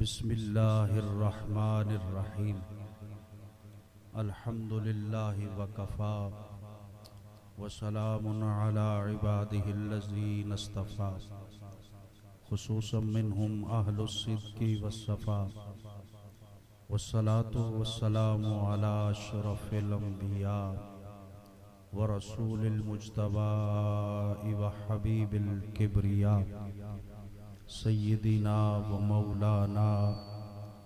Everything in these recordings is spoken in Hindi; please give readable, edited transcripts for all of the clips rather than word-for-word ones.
बिस्मिल्लाहिर्रहमानिर्रहीम। अल्हम्दुलिल्लाहि वकफ़ा वसलामुन अला इबादिहिल्लज़ीना इस्तफ़ा खुसूसन मिनहुम अहलुस्सिद्क़ि वस्सफ़ा वस्सलातु वस्सलामु अला अशरफिल अंबिया व रसूलिल मुज्तबा व हबीबिल किब्रिया सय्यिदिना व मौलाना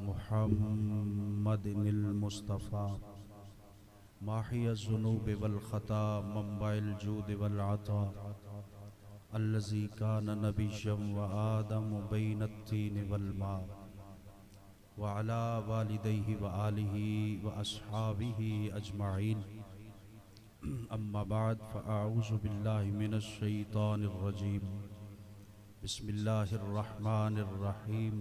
मुहम्मदिनिल मुस्तफ़ा माहिय ज़ुनूब वल ख़ता मंबाइल जूद वल अता अल्लज़ी कान नबिय्यम व आदम बैनत्तीन वल मा व अला वालिदैहि व आलिहि व अस्हाबिहि अजमाइन। अम्मा बाद फ़अऊज़ु बिल्लाहि मिनश शैतानिर रजीम। बिस्मिल्लाहिर्रहमानिर्रहीम।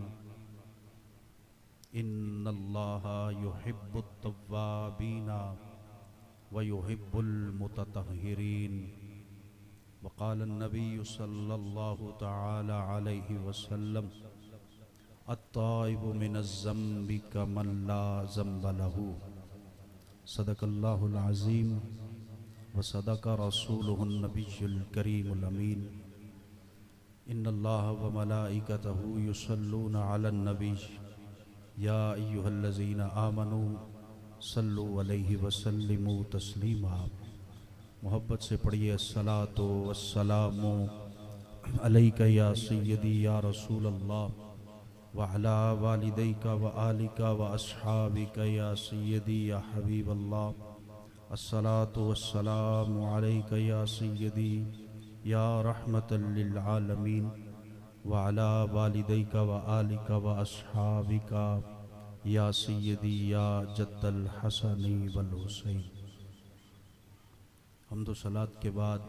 इन्नल्लाहा युहिब्बुत तव्वाबीना व युहिब्बुल मुततह्हिरीन। वक़ालन नबिय्यु सल्लल्लाहु तआला अलैहि वसल्लम अत्ताइबु मिनज़्ज़म्बि कमन ला ज़म्ब लहू। सदक़ल्लाहुल अज़ीम व सदक़ रसूलुहुन नबियुल करीमुल अमीन। इन्नल्लाह व मलाइकतहु युसल्लूना अलन नबी या अय्युहल्लज़ीना आमनू सल्लु अलैहि वसल्लिमू तस्लीमा। मोहब्बत से पढ़िए अस्सलातु वस्सलामु अलैका या सय्यदी या रसूल अल्लाह व अला वालिदैका व आलिका व अस्हाबिका या सय्यदी या हबीब अल्लाह। अस्सलातु वस्सलामु अलैका या सय्यदी या रहमतल लिल आलमीन व अला वालिदैका व आलिका व अस्हाबिका या सय्यदी या जद्दल हसनी वल हुसैन। हम्दो सलात के बाद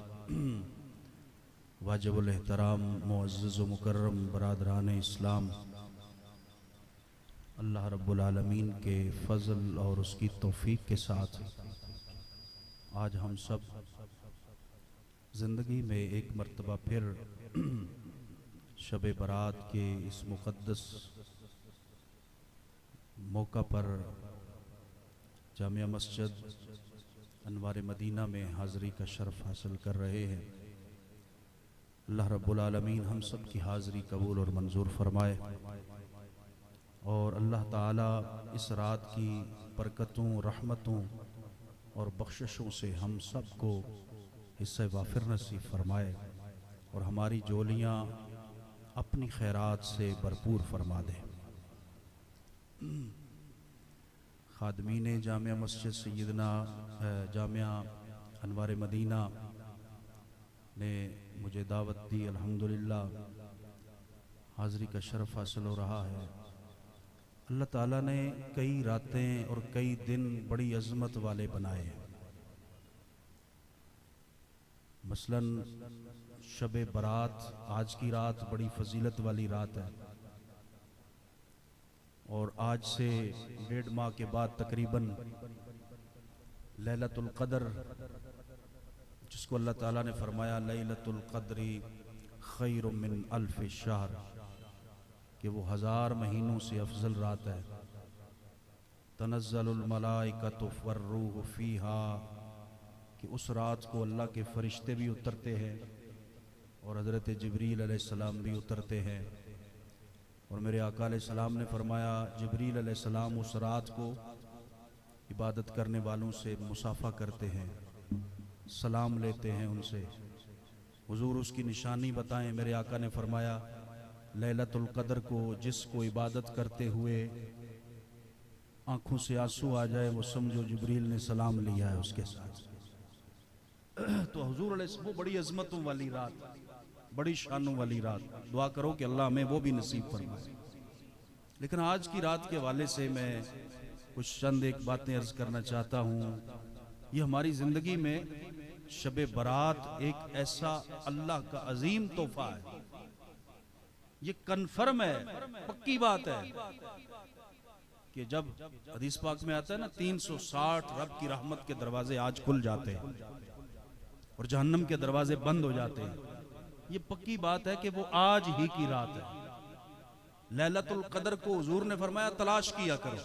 वाजिबुल एहतराम मुअज़्ज़ज़ व मुकर्रम बरादरान इस्लाम, अल्लाह रब्बुल आलमीन के फ़ज़ल और उसकी तौफ़ीक़ के साथ आज हम सब ज़िंदगी में एक मर्तबा फिर शब बरात के इस मुक़द्दस मौका पर जामिया मस्जिद अनवार मदीना में हाज़री का शर्फ़ हासिल कर रहे हैं। अल्लाह रब्बुल आलमीन हम सब की हाज़री कबूल और मंजूर फरमाए और अल्लाह ताला इस रात की बरकतों, रहमतों और बख्शिशों से हम सब को हिस्से वाफिर नसीब फरमाए और हमारी जोलियाँ अपनी खैरात से भरपूर फरमा दे। खादमीन जामिया मस्जिद सैयदना जामिया अनवार मदीना ने मुझे दावत दी। अल्हम्दुलिल्लाह हाज़री का शरफ़ हासिल हो रहा है। अल्लाह ताला ने कई रातें और कई दिन बड़ी अज़मत वाले बनाए हैं। मसलन शब बरात, आज की रात बड़ी फजीलत वाली रात है और आज से 1.5 माह के बाद तकरीबन लैलतुल क़द्र, जिसको अल्लाह ताला ने फरमाया लैलतुल क़द्री खैरुम मिन अल्फ़ि शहर, कि वो 1000 महीनों से अफजल रात है। तनज़्ज़लुल मलाइकतु वर्रूहु फ़ीहा, कि उस रात को अल्लाह के फ़रिश्ते भी उतरते हैं और हज़रत जिब्रील अलैहिस्सलाम भी उतरते हैं। और मेरे आका अलैहिस्सलाम ने फरमाया जिब्रील अलैहिस्सलाम उस रात को इबादत करने वालों से मुसाफ़ा करते हैं, सलाम लेते हैं उनसे, हुजूर उसकी निशानी बताएं। मेरे आका ने फरमाया लैलतुल क़द्र को जिसको इबादत करते हुए आँखों से आंसू आ जाए वो समझो जिब्रील ने सलाम लिया है उसके साथ। तो हुजूर अलैहिस्सलाम, वो बड़ी अज़मतों वाली रात, बड़ी शानों वाली रात, दुआ करो कि अल्लाह हमें वो भी नसीब फरमाए। लेकिन आज की रात के हवाले से मैं कुछ चंद एक बातें अर्ज़ करना चाहता हूँ। ये हमारी ज़िंदगी में शब बरात एक ऐसा अल्लाह का अजीम तोहफा है। ये कन्फर्म है, पक्की बात है कि जब हदीस पाक में आता है ना 360 रब की रहमत के दरवाजे आज खुल जाते हैं और जहन्नम के दरवाजे बंद हो जाते हैं, ये पक्की बात है कि वो आज ही की रात है। लैलतुल कदर को हुजूर ने फरमाया तलाश किया करो।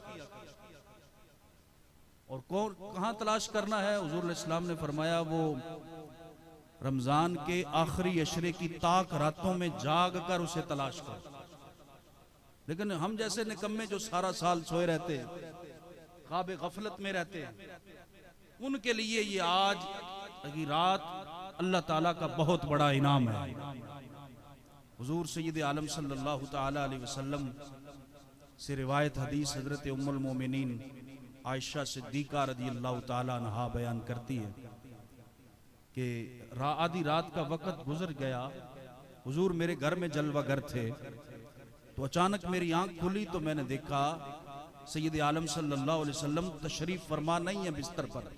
और कौन कहाँ तलाश करना है? हुजूर इस्लाम ने फरमाया वो रमजान के आखिरी अशरे की ताक रातों में जाग कर उसे तलाश करो। लेकिन हम जैसे निकम्मे जो सारा साल सोए रहते हैं, ख्वाब गफलत में रहते हैं, उनके लिए ये आज की रात अल्लाह ताला का बहुत बड़ा इनाम है। हुजूर सय्यद आलम सल्लल्लाहु ताला अलैहि वसल्लम से रिवायत हदीस हजरत उम्मुल मोमिनीन आयशा सिद्दीका रदियल्लाहु ताला अन्हा बयान करती है कि आधी रात का वक़्त गुजर गया, हुजूर मेरे घर में जलवागर थे, तो अचानक मेरी आंख खुली तो मैंने देखा सय्यद आलम सल्लल्लाहु अलैहि वसल्लम तशरीफ फरमा नहीं है बिस्तर पर।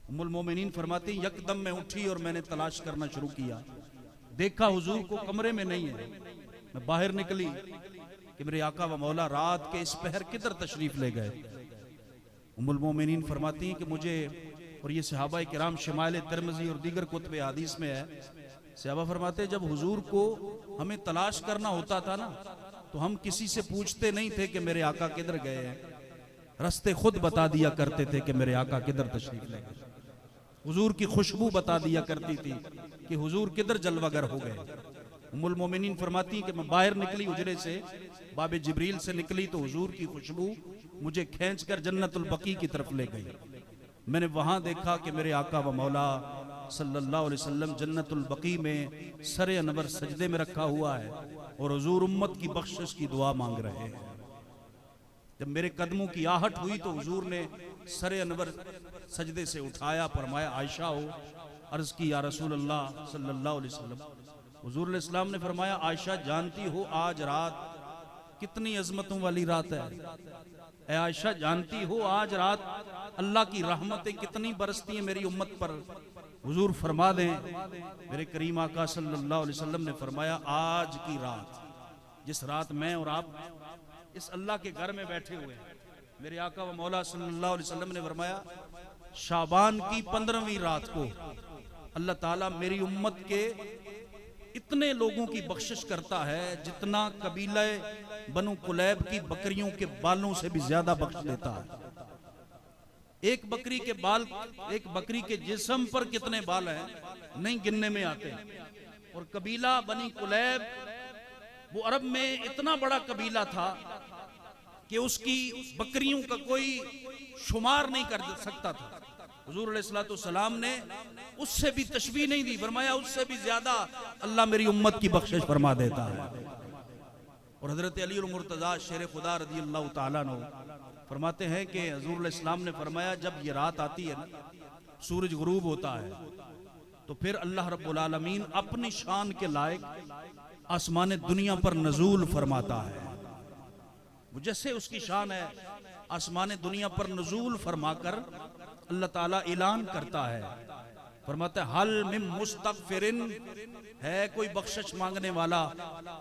उम्मुल मोमिनीन फरमाती यकदम मैं उठी और मैंने तलाश करना शुरू किया, देखा हुजूर को कमरे में नहीं है। मैं बाहर निकली कि मेरे आका व मौला रात के इस पहर किधर तशरीफ ले गए। उम्मुल मोमिनीन फरमाती हैं कि मुझे, और ये सहाबा किराम शमाइल तिरमिज़ी और दीगर कुतुब हदीस में है, सहाबा फरमाते जब हुजूर को हमें तलाश करना होता था ना, तो हम किसी से पूछते नहीं थे कि मेरे आका किधर गए हैं, रास्ते खुद बता दिया करते थे कि मेरे आका किधर तशरीफ ले गए। हुजूर की खुशबू बता दिया करती थी कि हुजूर किधर जलवागर हो गए। उम्मुल मोमिनीन फरमाती कि मैं बाहर निकली हुजरे से, बाबे जिब्रील से निकली तो हुजूर की खुशबू मुझे खींचकर जन्नतुल बकी की तरफ ले गई। मैंने वहां देखा कि मेरे आका व मौला सल्लल्लाहु अलैहि वसल्लम जन्नतुल बकी में सरे अनवर सजदे में रखा हुआ है और हुजूर उम्मत की बख्शिश की दुआ मांग रहे हैं। जब मेरे कदमों की आहट हुई तो हुजूर ने सरे अनवर सजदे से उठाया, फरमाया आयशा हो, अर्ज की या रसूल अल्लाह सल्लल्लाहु अलैहि वसल्लम। हुजूर इस्लाम ने फरमाया आयशा जानती हो आज रात कितनी अजमतों वाली रात है। ऐ आयशा जानती हो आज रात अल्लाह की रहमतें कितनी बरसती हैं मेरी उम्मत पर। हुजूर फरमा दें, मेरे करीम आका सल्लल्लाहु अलैहि वसल्लम ने फरमाया आज की रात, जिस रात मैं और आप इस अल्लाह के घर में बैठे हुए हैं, मेरे आका व मौला सल्लल्लाहु अलैहि वसल्लम ने फरमाया शाबान की 15वीं रात को अल्लाह ताला मेरी उम्मत के इतने लोगों की बख्शिश करता है जितना कबीला बनु कुलैब की बकरियों के बालों से भी ज्यादा बख्श देता है। एक बकरी के बाल, एक बकरी के जिस्म पर कितने बाल हैं नहीं गिनने में आते। और कबीला बनी कुलैब वो अरब में इतना बड़ा कबीला था कि उसकी बकरियों का कोई शुमार नहीं कर सकता था। हुजूर अलैहिस्सलातु वस्सलाम ने उससे भी तशबीह नहीं दी, फरमाया उससे भी ज्यादा अल्लाह मेरी उम्मत की बख्शिश फरमा देता है। और हजरत अली मुर्तजा शेर खुदा रदियल्लाहु ताला अन्हु फरमाते हैं कि हुजूर अलैहिस्सलाम ने फरमाया जब ये रात आती है ना, सूरज गुरूब होता है, तो फिर अल्लाह रब्बुल आलमीन अपनी शान के लायक आसमान दुनिया पर नजूल फरमाता है। जैसे उसकी शान है, आसमान दुनिया पर नजूल फरमाकर अल्लाह ताला ऐलान करता है, फरमाता है हल मिन मुस्तगफिरिन, है कोई बख्शिश मांगने वाला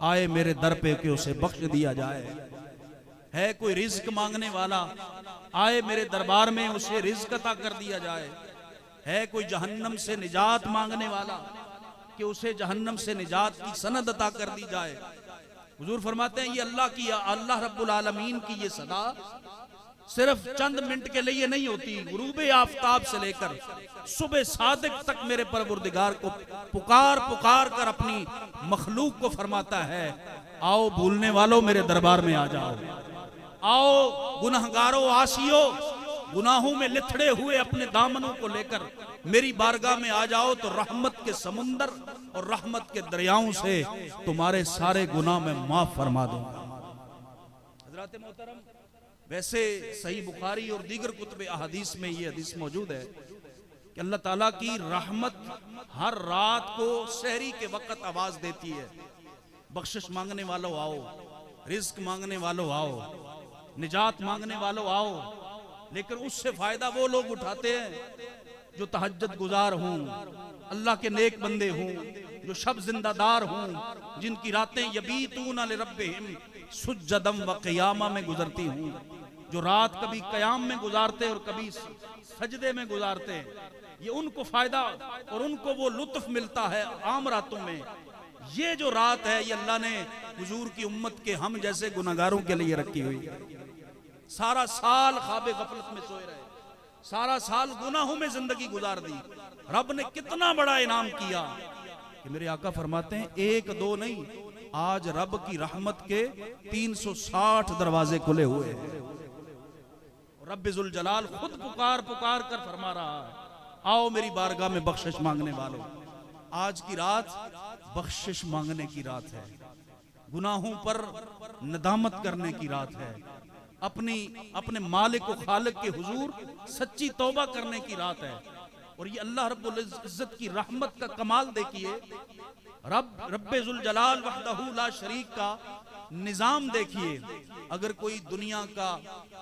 आए मेरे दर पे कि उसे बख्श दिया जाए। है कोई रिज्क मांगने वाला आए मेरे दरबार में उसे रिज्क अता कर दिया जाए। है कोई जहन्नम से निजात मांगने वाला कि उसे जहन्नम से निजात की सनद अता कर दी जाए। हुजूर फरमाते हैं ये अल्लाह रब्बुल आलमीन की ये सदा सिर्फ चंद मिनट के लिए नहीं होती, गुरूब आफताब से लेकर सुबह सादिक तक मेरे परवरदिगार को पुकार पुकार कर अपनी मखलूक को फरमाता है आओ भूलने वालों मेरे दरबार में आ जाओ, आओ गुनहगारों आसियो, गुनाहों में लिथड़े हुए अपने दामनों को लेकर मेरी बारगाह में आ जाओ तो रहमत के समुंदर और रहमत के दरियाओं से तुम्हारे सारे गुनाह में माफ फरमा दूंगा। हज़रात मोहतरम, वैसे सही बुखारी और दीगर कुतुब अहादीस में ये हदीस मौजूद है कि अल्लाह ताला की रहमत हर रात को सहरी के वक्त आवाज देती है, बख्शिश मांगने वालों आओ, रिज्क मांगने वालों आओ, निजात मांगने वालों आओ। लेकिन उससे फायदा वो लोग उठाते हैं जो तहज्जुद गुजार हों, अल्लाह के नेक बंदे हों, जो शब जिंदादार हों, जिनकी रातें यबीतून लिरब्बिहिम सुज्जदम व क़ियामा में गुजरती हूँ, जो रात कभी क़याम में गुजारते और कभी सजदे में गुजारते, ये उनको फायदा और उनको वो लुत्फ मिलता है आम रातों में। ये जो रात है ये अल्लाह ने हुजूर की उम्मत के हम जैसे गुनाहगारों के लिए रखी हुई है। सारा साल ख्वाब गफलत में सोए रहे, सारा साल गुनाहों में जिंदगी गुजार दी। रब ने कितना बड़ा इनाम किया कि मेरे आका फरमाते हैं एक दो नहीं, आज रब की रहमत के 360 दरवाजे खुले हुए हैं। रब्बे जुल जलाल खुद पुकार पुकार कर फरमा रहा है, आओ मेरी बारगाह में बख्शिश मांगने वालों। आज की रात बख्शिश मांगने की रात है, गुनाहों पर नदामत करने की रात है, अपने मालिक व खालिक के हुजूर सच्ची तौबा करने की रात है। और ये अल्लाह रब्बुल इज्जत की रहमत का कमाल देखिए, रब्बे जुल जलाल वहदहू ला शरीक का निजाम देखिए। अगर कोई दुनिया का,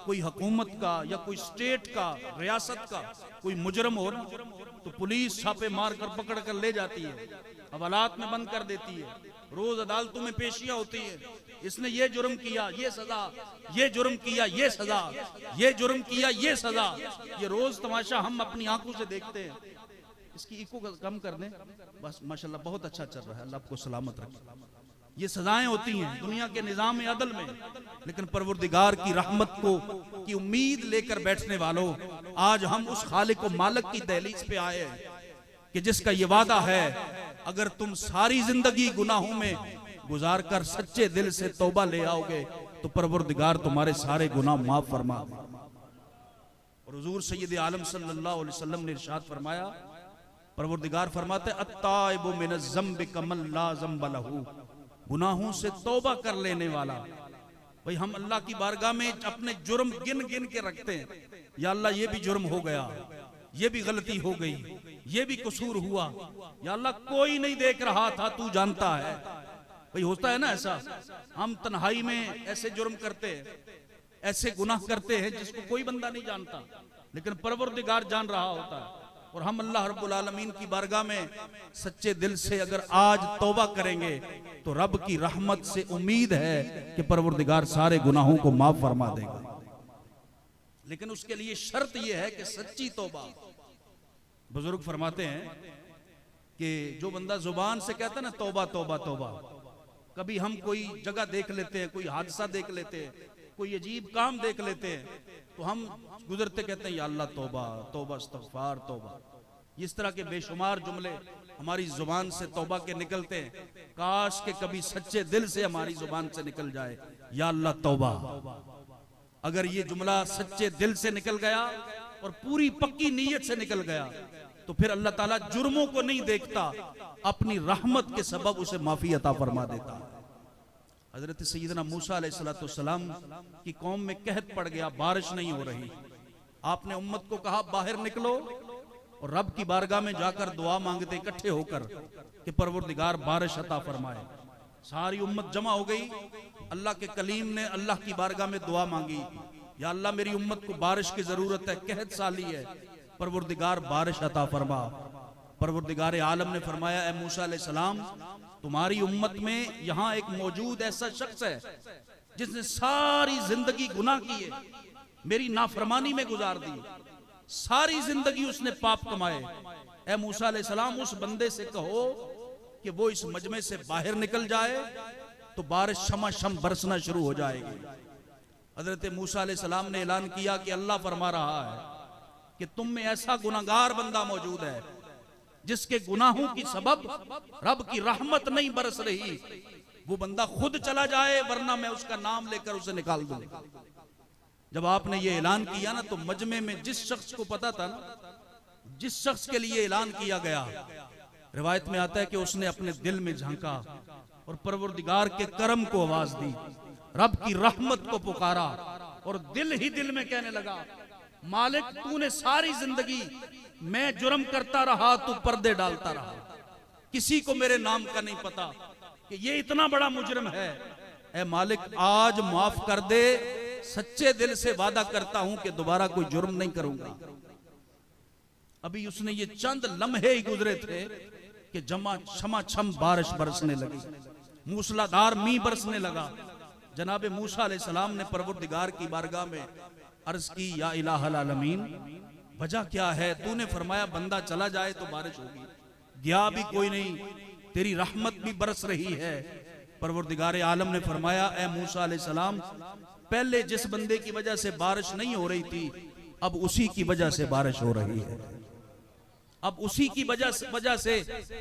कोई हुकूमत का या कोई स्टेट का, रियासत का कोई मुजरम हो ना, तो पुलिस छापे मार कर पकड़ कर ले जाती है, हवालात में बंद कर देती है, रोज अदालतों में पेशियां होती है, इसने ये जुर्म किया ये सजा, ये जुर्म किया ये सजा, ये जुर्म किया ये सजा। ये रोज तमाशा हम अपनी आंखों से देखते हैं। इसकी इको कम कर दें बस, माशाल्लाह बहुत अच्छा चल रहा है, अल्लाह आपको सलामत रखे। ये सजाएं होती हैं दुनिया के निजाम अदल में, लेकिन परवरदिगार की रहमत की उम्मीद लेकर बैठने वालों, आज हम उस खालिक व मालिक की दहलीज पे आए हैं कि जिसका ये वादा है, अगर तुम सारी जिंदगी गुनाहों में गुजार कर सच्चे दिल से तौबा ले आओगे तो परवरदिगार तुम्हारे सारे गुनाह माफ फरमा दे। और हुजूर सैयद आलम सल्लल्लाहु अलैहि वसल्लम ने इरशाद फरमाया, परवरदिगार फरमाते अत्ताइबु मिनज़ ज़म्बि कमन ला ज़म्ब लहू, गुनाहों से तौबा कर लेने वाला। भाई हम अल्लाह की बारगाह में अपने जुर्म गिन गिन के रखते हैं, या अल्लाह ये भी जुर्म हो गया, ये भी गलती हो गई, ये भी कसूर हुआ, या अल्लाह कोई नहीं देख रहा था तू जानता है। भाई होता है ना ऐसा, हम तन्हाई में ऐसे जुर्म करते हैं, ऐसे गुनाह करते हैं जिसको कोई बंदा नहीं जानता, लेकिन परवरदिगार जान रहा होता है। और हम अल्लाह रब्बुल आलमीन की बारगाह में सच्चे दिल से अगर आज तौबा करेंगे तो रब की रहमत से उम्मीद है कि परवरदिगार सारे गुनाहों को माफ फरमा देगा। लेकिन उसके लिए शर्त यह है कि सच्ची तौबा। बुजुर्ग फरमाते हैं कि जो बंदा जुबान से कहता है ना तौबा तौबा तौबा, कभी हम कोई जगह देख लेते हैं, कोई हादसा देख लेते हैं, कोई अजीब काम देख लेते हैं, तो हम गुजरते कहते हैं या अल्लाह तौबा तौबा इस्तग़फ़ार तौबा। इस तरह के बेशुमार जुमले हमारी जुबान से तौबा के निकलते हैं। काश के कभी सच्चे दिल से हमारी जुबान से निकल जाए या अल्लाह तौबा। अगर ये जुमला सच्चे दिल से निकल गया और पूरी पक्की नीयत से निकल गया तो फिर अल्लाह ताला जुर्मों को नहीं देखता, अपनी रहमत के सबब उसे माफी अता फरमा देता है। हजरत सैयदना मूसा अलैहिस्सलाम की कौम में कहत पड़ गया, बारिश नहीं हो रही। आपने उम्मत को कहा बाहर निकलो और रब की बारगाह में जाकर दुआ मांगते इकट्ठे होकर कि परवरदिगार बारिश अता फरमाए। सारी उम्मत जमा हो गई। अल्लाह के कलीम ने अल्लाह की बारगाह में दुआ मांगी, या अल्लाह मेरी उम्मत को बारिश की जरूरत है, कहत साली है, परवरदिगार बारिश अता फरमा। परवरदिगार आलम ने फरमाया, ए मूसा अलैहिस्सलाम, तुम्हारी उम्मत में यहाँ एक मौजूद ऐसा शख्स है जिसने सारी जिंदगी गुनाह किए, मेरी नाफरमानी में गुजार दी, सारी जिंदगी उसने पाप कमाए। ए मूसा अलैहिस्सलाम, उस बंदे से कहो कि वो इस मजमे से बाहर निकल जाए तो बारिश शमाशम बरसना शुरू हो जाएगी। हजरत मूसा अलैहिस्सलाम ने ऐलान किया कि अल्लाह फरमा रहा है कि तुम में ऐसा गुनाहगार बंदा मौजूद है जिसके गुनाहों की सबब रब की रहमत नहीं बरस रही, वो बंदा खुद चला जाए वरना मैं उसका नाम लेकर उसे निकाल दूं। जब आपने ये ऐलान किया ना तो मजमे में जिस शख्स को पता था ना, जिस शख्स के लिए ऐलान किया गया, रिवायत में आता है कि उसने अपने दिल में झांका और परवरदिगार के करम को आवाज दी, रब की रहमत को पुकारा और दिल ही दिल में कहने लगा, मालिक तूने सारी जिंदगी मैं जुर्म करता रहा, तू पर्दे डालता रहा, किसी को मेरे नाम का नहीं पता कि ये इतना बड़ा मुजरिम है। ए मालिक आज माफ कर दे, सच्चे दिल से वादा करता हूं कि दोबारा कोई जुर्म नहीं करूंगा। अभी उसने ये चंद लम्हे ही गुजरे थे कि छमाछम बारिश बरसने लगी, मूसलाधार मींह बरसने लगा। जनाबे मूसा अलैहिस्सलाम ने परवरदिगार की बारगाह में अर्ज की, या इलाहल आलमीन, वजह क्या है? तूने फरमाया बंदा चला जाए तो बारिश होगी, गया भी कोई नहीं, तेरी रहमत भी बरस रही है। परवरदिगार आलम ने फरमाया, ए मूसा अलैहिस्सलाम, पहले जिस बंदे की वजह से बारिश नहीं हो रही थी, अब उसी की वजह से बारिश हो रही है। अब उसी की वजह से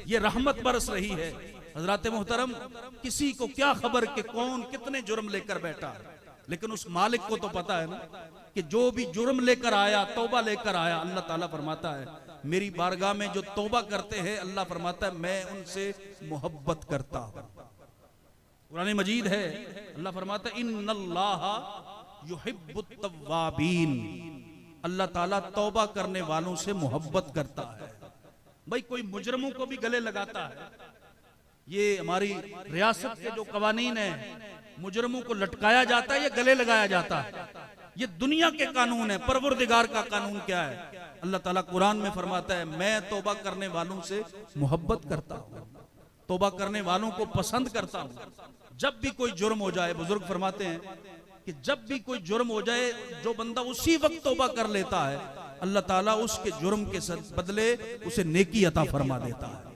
ये रहमत बरस रही है। हजरत मोहतरम, किसी को क्या खबर कि कौन कितने जुर्म लेकर बैठा, लेकिन उस मालिक को तो पता है ना कि जो भी जुर्म लेकर आया, तौबा लेकर आया, अल्लाह ताला फरमाता है मेरी बारगाह में जो तौबा करते हैं, अल्लाह फरमाता है मैं उनसे मोहब्बत करता हूं। कुरान मजीद है, अल्लाह फरमाता है इन्नल्लाह युहिब्बुत तव्वाबीन, अल्लाह ताला तौबा करने वालों से मोहब्बत करता है। भाई कोई मुजरमों को भी गले लगाता है। ये हमारी रियासत के जो कवानीन है, मुजरमों को लटकाया जाता है या गले लगाया जाता है, ये दुनिया के कानून है। परवरदिगार का कानून क्या है? अल्लाह ताला कुरान में फरमाता है मैं तौबा करने वालों से मोहब्बत करता हूं, तौबा करने वालों को पसंद करता हूं। जब भी कोई जुर्म हो जाए, बुजुर्ग फरमाते हैं कि जब भी कोई जुर्म हो जाए, जो बंदा उसी वक्त तौबा कर लेता है, अल्लाह ताला उसके जुर्म के बदले उसे नेकी अता फरमा देता है।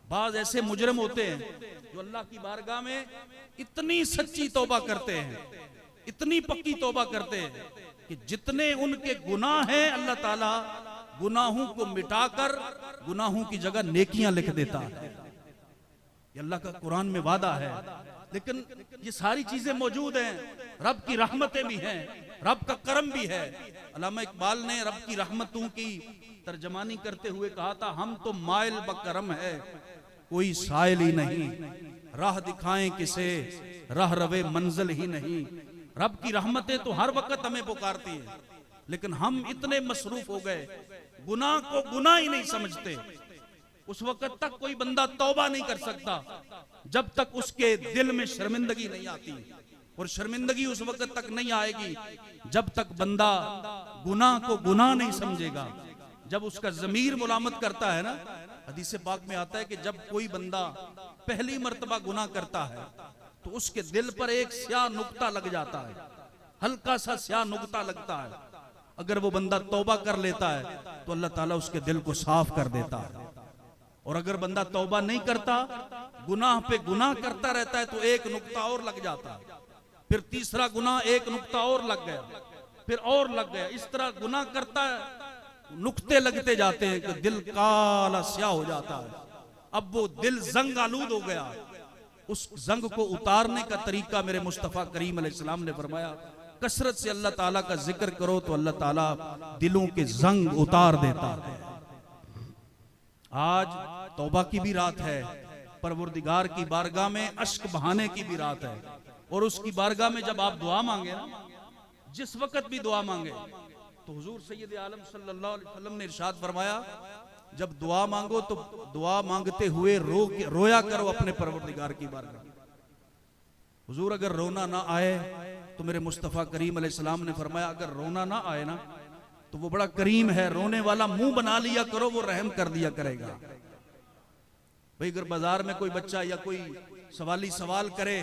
बाज ऐसे मुजरम होते हैं जो अल्लाह की बारगाह में इतनी सच्ची तौबा करते हैं, इतनी पक्की तौबा करते हैं कि जितने उनके गुनाह हैं, अल्लाह ताला गुनाहों को मिटाकर गुनाहों की जगह नेकियां लिख देता है। ये अल्लाह का कुरान में वादा है। लेकिन ये सारी चीजें मौजूद हैं, रब की रहमतें भी हैं, रब का करम भी है। अल्लामा इकबाल ने रब की रहमतों की तर्जमानी करते हुए कहा था, हम तो माइल बकरम है कोई साइल ही नहीं, राह दिखाएं किसे राह रवे मंजिल ही नहीं। रब की रहमतें तो हर वक्त हमें पुकारती है, लेकिन हम इतने मसरूफ हो गए, गुनाह को गुनाह ही नहीं समझते। उस वक्त तक कोई बंदा तौबा नहीं कर सकता जब तक उसके दिल में शर्मिंदगी नहीं आती, और शर्मिंदगी उस वक्त तक नहीं आएगी जब तक बंदा गुनाह को गुनाह नहीं समझेगा। जब उसका ज़मीर मुलामत करता है ना, हदीस पाक में आता है कि जब कोई बंदा पहली मर्तबा गुनाह करता है तो उसके दिल पर एक स्याह नुक्ता लग जाता है, हल्का सा स्याह नुक्ता लगता है। अगर वो बंदा तौबा कर लेता है तो अल्लाह ताला उसके दिल को साफ कर देता है। और अगर बंदा तौबा नहीं करता, गुनाह पे गुनाह करता रहता है, तो एक नुक्ता और लग जाता है, फिर तीसरा गुनाह एक नुक्ता और लग गया, फिर और लग गया। इस तरह गुनाह करता है, नुक्ते लगते जाते हैं कि दिल काला स्याह हो जाता है। अब वो दिल जंग आलूद हो गया। उस जंग को उतारने का तरीका मेरे मुस्तफा करीम अलैहिस्सलाम ने फरमाया, कसरत से अल्लाह ताला का जिक्र करो तो अल्लाह ताला दिलों के जंग उतार देता है। आज तौबा की भी रात है, परवरदिगार की बारगाह में अश्क बहाने की भी रात है। और उसकी बारगाह में जब आप दुआ मांगे ना, जिस वक्त भी दुआ मांगे, तो हुजूर सैयद आलम सल्लल्लाहु अलैहि वसल्लम ने इरशाद फरमाया, जब दुआ मांगो तो दुआ मांगते हुए रोया करो अपने परवरदिगार की बारगाह। हुजूर अगर रोना ना आए तो मेरे मुस्तफ़ा करीम अलैहिस्सलाम ने फरमाया, अगर रोना ना आए ना तो वो बड़ा करीम है, रोने वाला मुंह बना लिया करो, वो रहम कर दिया करेगा। भाई अगर बाजार में कोई बच्चा या कोई सवाली सवाल करे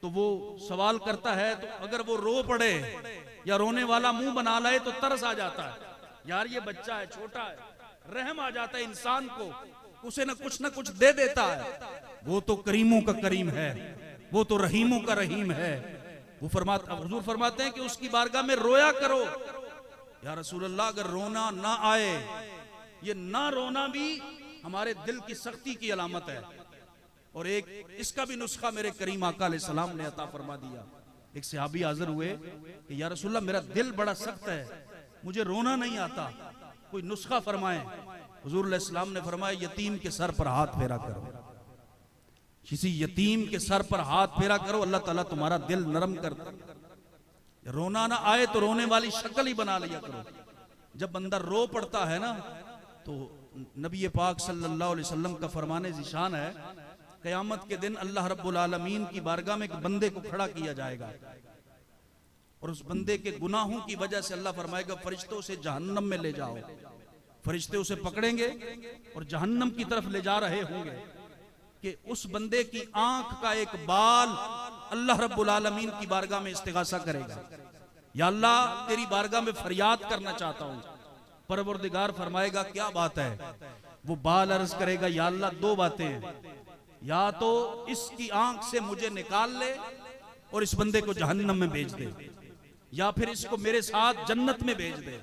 तो वो सवाल करता है, तो अगर वो रो पड़े या रोने वाला मुंह बना लाए तो तरस आ जाता है, यार ये बच्चा है, छोटा है, रहम आ जाता है इंसान को, उसे ना कुछ दे देता है। वो तो करीमों का करीम है, वो तो रहीमों का रहीम है। वो हुजूर फरमाते हैं कि उसकी बारगाह में रोया करो। या रसूल अल्लाह, अगर रोना ना आए, ये ना रोना भी हमारे दिल की सख्ती की अलामत है। और एक इसका भी नुस्खा मेरे करीम आका अलैहिस्सलाम ने अता फरमा दिया। एक सहाबी हाजिर हुए कि या रसूल अल्लाह, मेरा दिल बड़ा सख्त है, मुझे रोना नहीं आता, कोई नुस्खा फरमाए। हुजूर अलैहिस्सलाम ने फरमाया, यतीम के सर पर हाथ फेरा करो, किसी यतीम के सर पर हाथ फेरा करो, अल्लाह ताला तुम्हारा दिल नरम कर। रोना ना आए तो रोने वाली शक्ल ही बना लिया करो। जब बंदा रो पड़ता है ना, तो नबी पाक सल्लल्लाहु अलैहि वसल्लम का फरमाने ज़िशान है, क़यामत के दिन अल्लाह रब्बुल आलमीन की बारगाह में एक बंदे को खड़ा किया जाएगा, और उस बंदे के गुनाहों की वजह से अल्लाह फरमाएगा, फरिश्तों से जहन्नम में ले जाओ। फरिश्ते उसे पकड़ेंगे और जहन्नम की तरफ ले जा रहे होंगे कि उस बंदे की आंख का एक बाल अल्लाह रब्बुल आलमीन की बारगाह में इस्तिगासा करेगा, या अल्लाह तेरी बारगाह में फरियाद करना चाहता हूं। परवरदिगार फरमाएगा, क्या बात है, वो बाल अर्ज करेगा, या अल्लाह दो बातें हैं, या तो इसकी आंख से मुझे निकाल ले और इस बंदे को जहन्नम में भेज दे, या फिर इसको मेरे साथ जन्नत में भेज दे।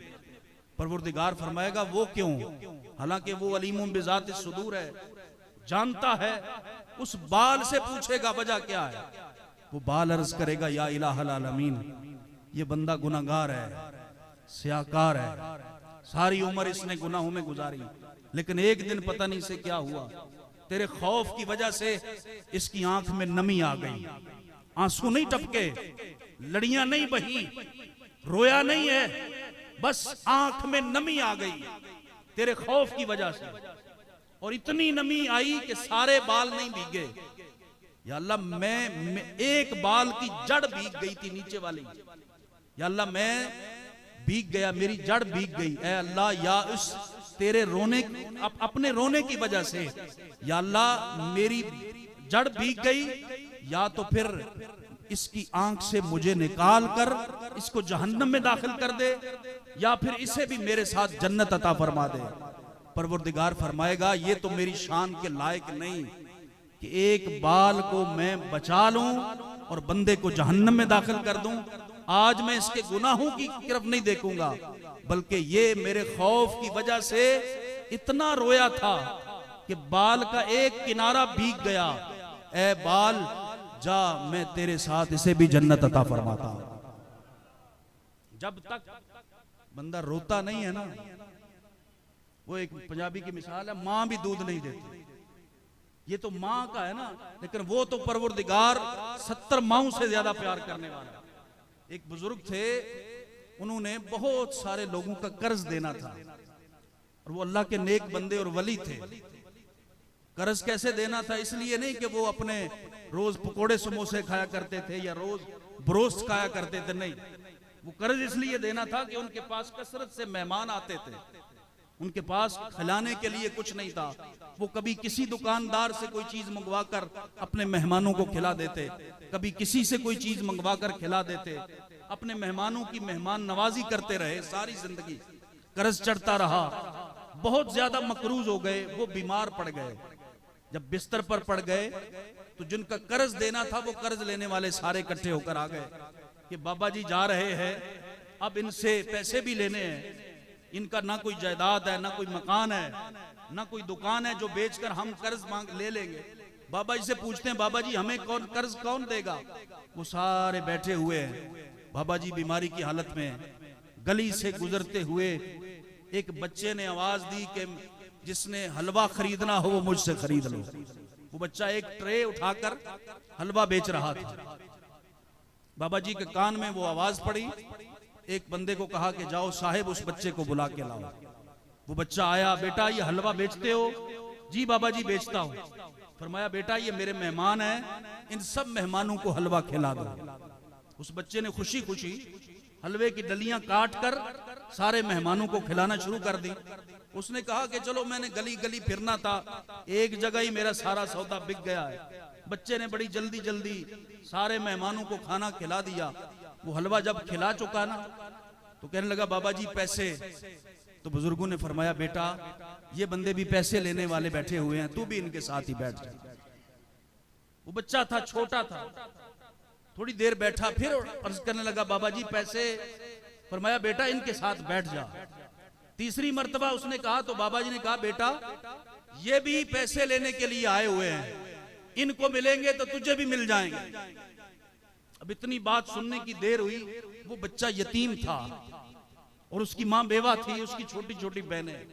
परवरदिगार फरमाएगा वो क्यों? हालांकि वो अलीमुम बिज़ात सुदूर है, जानता है। उस बाल से पूछेगा वजह क्या है। वो बाल अर्ज करेगा, या इलाहल आलमीन, ये बंदा गुनाहगार है, स्याकार है, सारी उम्र इसने गुनाहों में गुजारी, लेकिन एक दिन पता नहीं से क्या हुआ, तेरे खौफ की वजह से इसकी आंख में नमी आ गई, आंसू नहीं टपके, लड़ियां नहीं बही, रोया नहीं है, बस आंख में नमी आ गई तेरे खौफ की वजह से, और इतनी नमी आई कि सारे बाल नहीं भीगे। या अल्लाह मैं एक बाल की जड़ भीग गई थी नीचे वाली, या अल्लाह मैं भीग गया, मेरी जड़ भीग गई। ऐ अल्लाह, या उस तेरे रोने, अपने रोने की वजह से या अल्लाह मेरी जड़ भीग गई, या तो फिर इसकी आंख से मुझे निकाल कर इसको जहन्नम में दाखिल कर दे, या फिर इसे भी मेरे साथ जन्नत अता फरमा दे। परवरदिगार फरमाएगा, ये तो मेरी शान के लायक नहीं कि एक बाल को मैं बचा लूं और बंदे को जहन्नम में दाखिल कर दूं। आज मैं इसके गुनाहों की तरफ नहीं देखूंगा, बल्कि ये मेरे खौफ की वजह से इतना रोया था कि बाल का एक किनारा भीग गया। ऐ बाल, जा, मैं तेरे साथ इसे भी जन्नत अता फरमाता। जब तक बंदा रोता नहीं है ना, वो एक पंजाबी की मिसाल है, मां भी दूध नहीं देती। ये तो मां का है ना, लेकिन वो तो परवरदिगार 70 माओं से ज्यादा प्यार करने वाला। एक बुजुर्ग थे, उन्होंने बहुत सारे लोगों का कर्ज देना था, और वो अल्लाह के नेक बंदे और वली थे। कर्ज कैसे देना था? इसलिए नहीं कि वो अपने रोज पकोड़े समोसे खाया करते थे या रोज ब्रोस्ट खाया करते थे, नहीं, वो कर्ज इसलिए देना था कि उनके पास कसरत से मेहमान आते थे, उनके पास खिलाने के लिए कुछ नहीं था। वो कभी किसी दुकानदार से कोई चीज मंगवा कर अपने मेहमानों को खिला देते, कभी किसी से कोई चीज मंगवा कर खिला देते, अपने मेहमानों की मेहमान नवाजी करते रहे। सारी जिंदगी कर्ज चढ़ता रहा, बहुत ज्यादा मकरूज हो गए, वो बीमार पड़ गए। जब बिस्तर पर पड़ गए तो जिनका कर्ज देना था, वो कर्ज लेने वाले सारे इकट्ठे होकर आ गए कि बाबा जी जा रहे हैं, अब इनसे पैसे भी लेने हैं, इनका ना कोई जायदाद है, ना कोई मकान है, ना कोई दुकान है जो बेचकर हम कर्ज मांग ले लेंगे। बाबा जी से पूछते हैं, बाबा जी हमें कर्ज कौन देगा? वो सारे बैठे हुए हैं, बाबा जी बीमारी की हालत में। गली से गुजरते हुए एक बच्चे ने आवाज दी कि जिसने हलवा खरीदना हो वो मुझसे खरीद लो। वो बच्चा एक ट्रे उठाकर हलवा बेच रहा था। बाबा जी के कान में वो आवाज पड़ी। एक बंदे को कहा कि जाओ साहिब उस बच्चे को बुला के लाओ। वो बच्चा आया, बेटा ये हलवा बेचते हो? जी बाबा जी बेचता हूँ। फरमाया, बेटा ये मेरे मेहमान हैं, इन सब मेहमानों को हलवा खिला दो। उस बच्चे ने खुशी खुशी हलवे की डलियां काट कर सारे मेहमानों को खिलाना शुरू कर दी। उसने कहा कि चलो मैंने गली गली फिरना था, एक जगह ही मेरा सारा सौदा बिक गया है। बच्चे ने बड़ी जल्दी जल्दी सारे मेहमानों को खाना खिला दिया। वो हलवा जब खिला चुका ना, तो कहने लगा, बाबा जी पैसे। तो बुजुर्गों ने फरमाया, बेटा ये बंदे भी पैसे लेने वाले बैठे हुए हैं, तू भी इनके साथ ही बैठ जा। वो बच्चा था, छोटा था, थोड़ी देर बैठा, फिर अर्ज करने लगा, बाबा जी पैसे। फरमाया, बेटा इनके साथ बैठ जा। तीसरी मर्तबा उसने कहा तो बाबा जी ने कहा, बेटा ये भी पैसे लेने के लिए आए हुए हैं, इनको मिलेंगे तो तुझे भी मिल जाएंगे। अब इतनी बात सुनने की देर हुई। वो बच्चा यतीम था और उसकी मां बेवा थी, उसकी छोटी छोटी बहनें।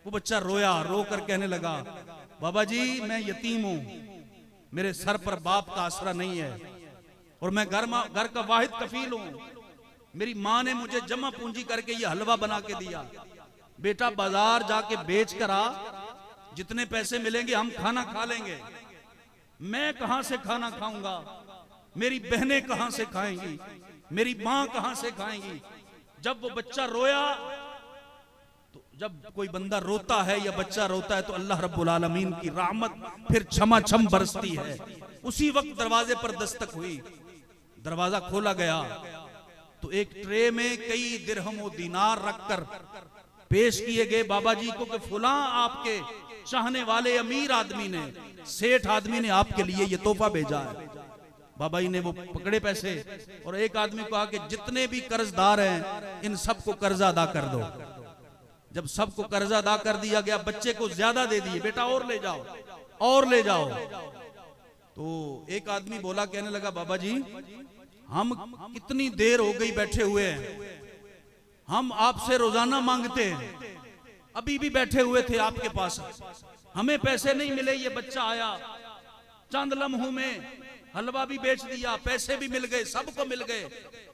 वो बच्चा रोया, रो कर कहने लगा, बाबा जी मैं यतीम हूं, मेरे सर पर बाप का आसरा नहीं है, और मैं घर का वाहिद कफील हूं। मेरी मां ने मुझे जमा पूंजी करके ये हलवा बना के दिया। बेटा बाजार जाके बेच कर आ, जितने पैसे मिलेंगे हम खाना खा लेंगे। मैं कहां से खाना खाऊंगा? मेरी बहनें कहां से खाएंगी? मेरी मां कहां से खाएंगी? जब वो बच्चा रोया, तो जब कोई बंदा रोता है या बच्चा रोता है तो अल्लाह रब्बुल आलमीन की रहमत फिर छमाछम बरसती है। उसी वक्त दरवाजे पर दस्तक हुई, दरवाजा खोला गया तो एक ट्रे में कई दिरहम और दीनार रखकर पेश किए गए बाबा जी को कि फुला आपके चाहने वाले अमीर आदमी ने, सेठ आदमी ने आपके लिए ये तोहफा भेजा है। बाबा जी ने वो पकड़े पैसे और एक आदमी को कहा कि जितने भी कर्जदार हैं इन सबको कर्जा अदा कर दो। जब सबको कर्जा अदा कर दिया गया, बच्चे को ज्यादा दे दिए, बेटा और ले जाओ और ले जाओ। तो एक आदमी बोला, कहने लगा बाबा जी हम कितनी देर हो गई बैठे हुए हैं, हम आपसे रोजाना मांगते हैं, अभी भी बैठे हुए थे आपके पास, हमें पैसे नहीं मिले। ये बच्चा आया, चंद लम्हों में हलवा भी बेच दिया, पैसे भी मिल गए, सबको मिल गए।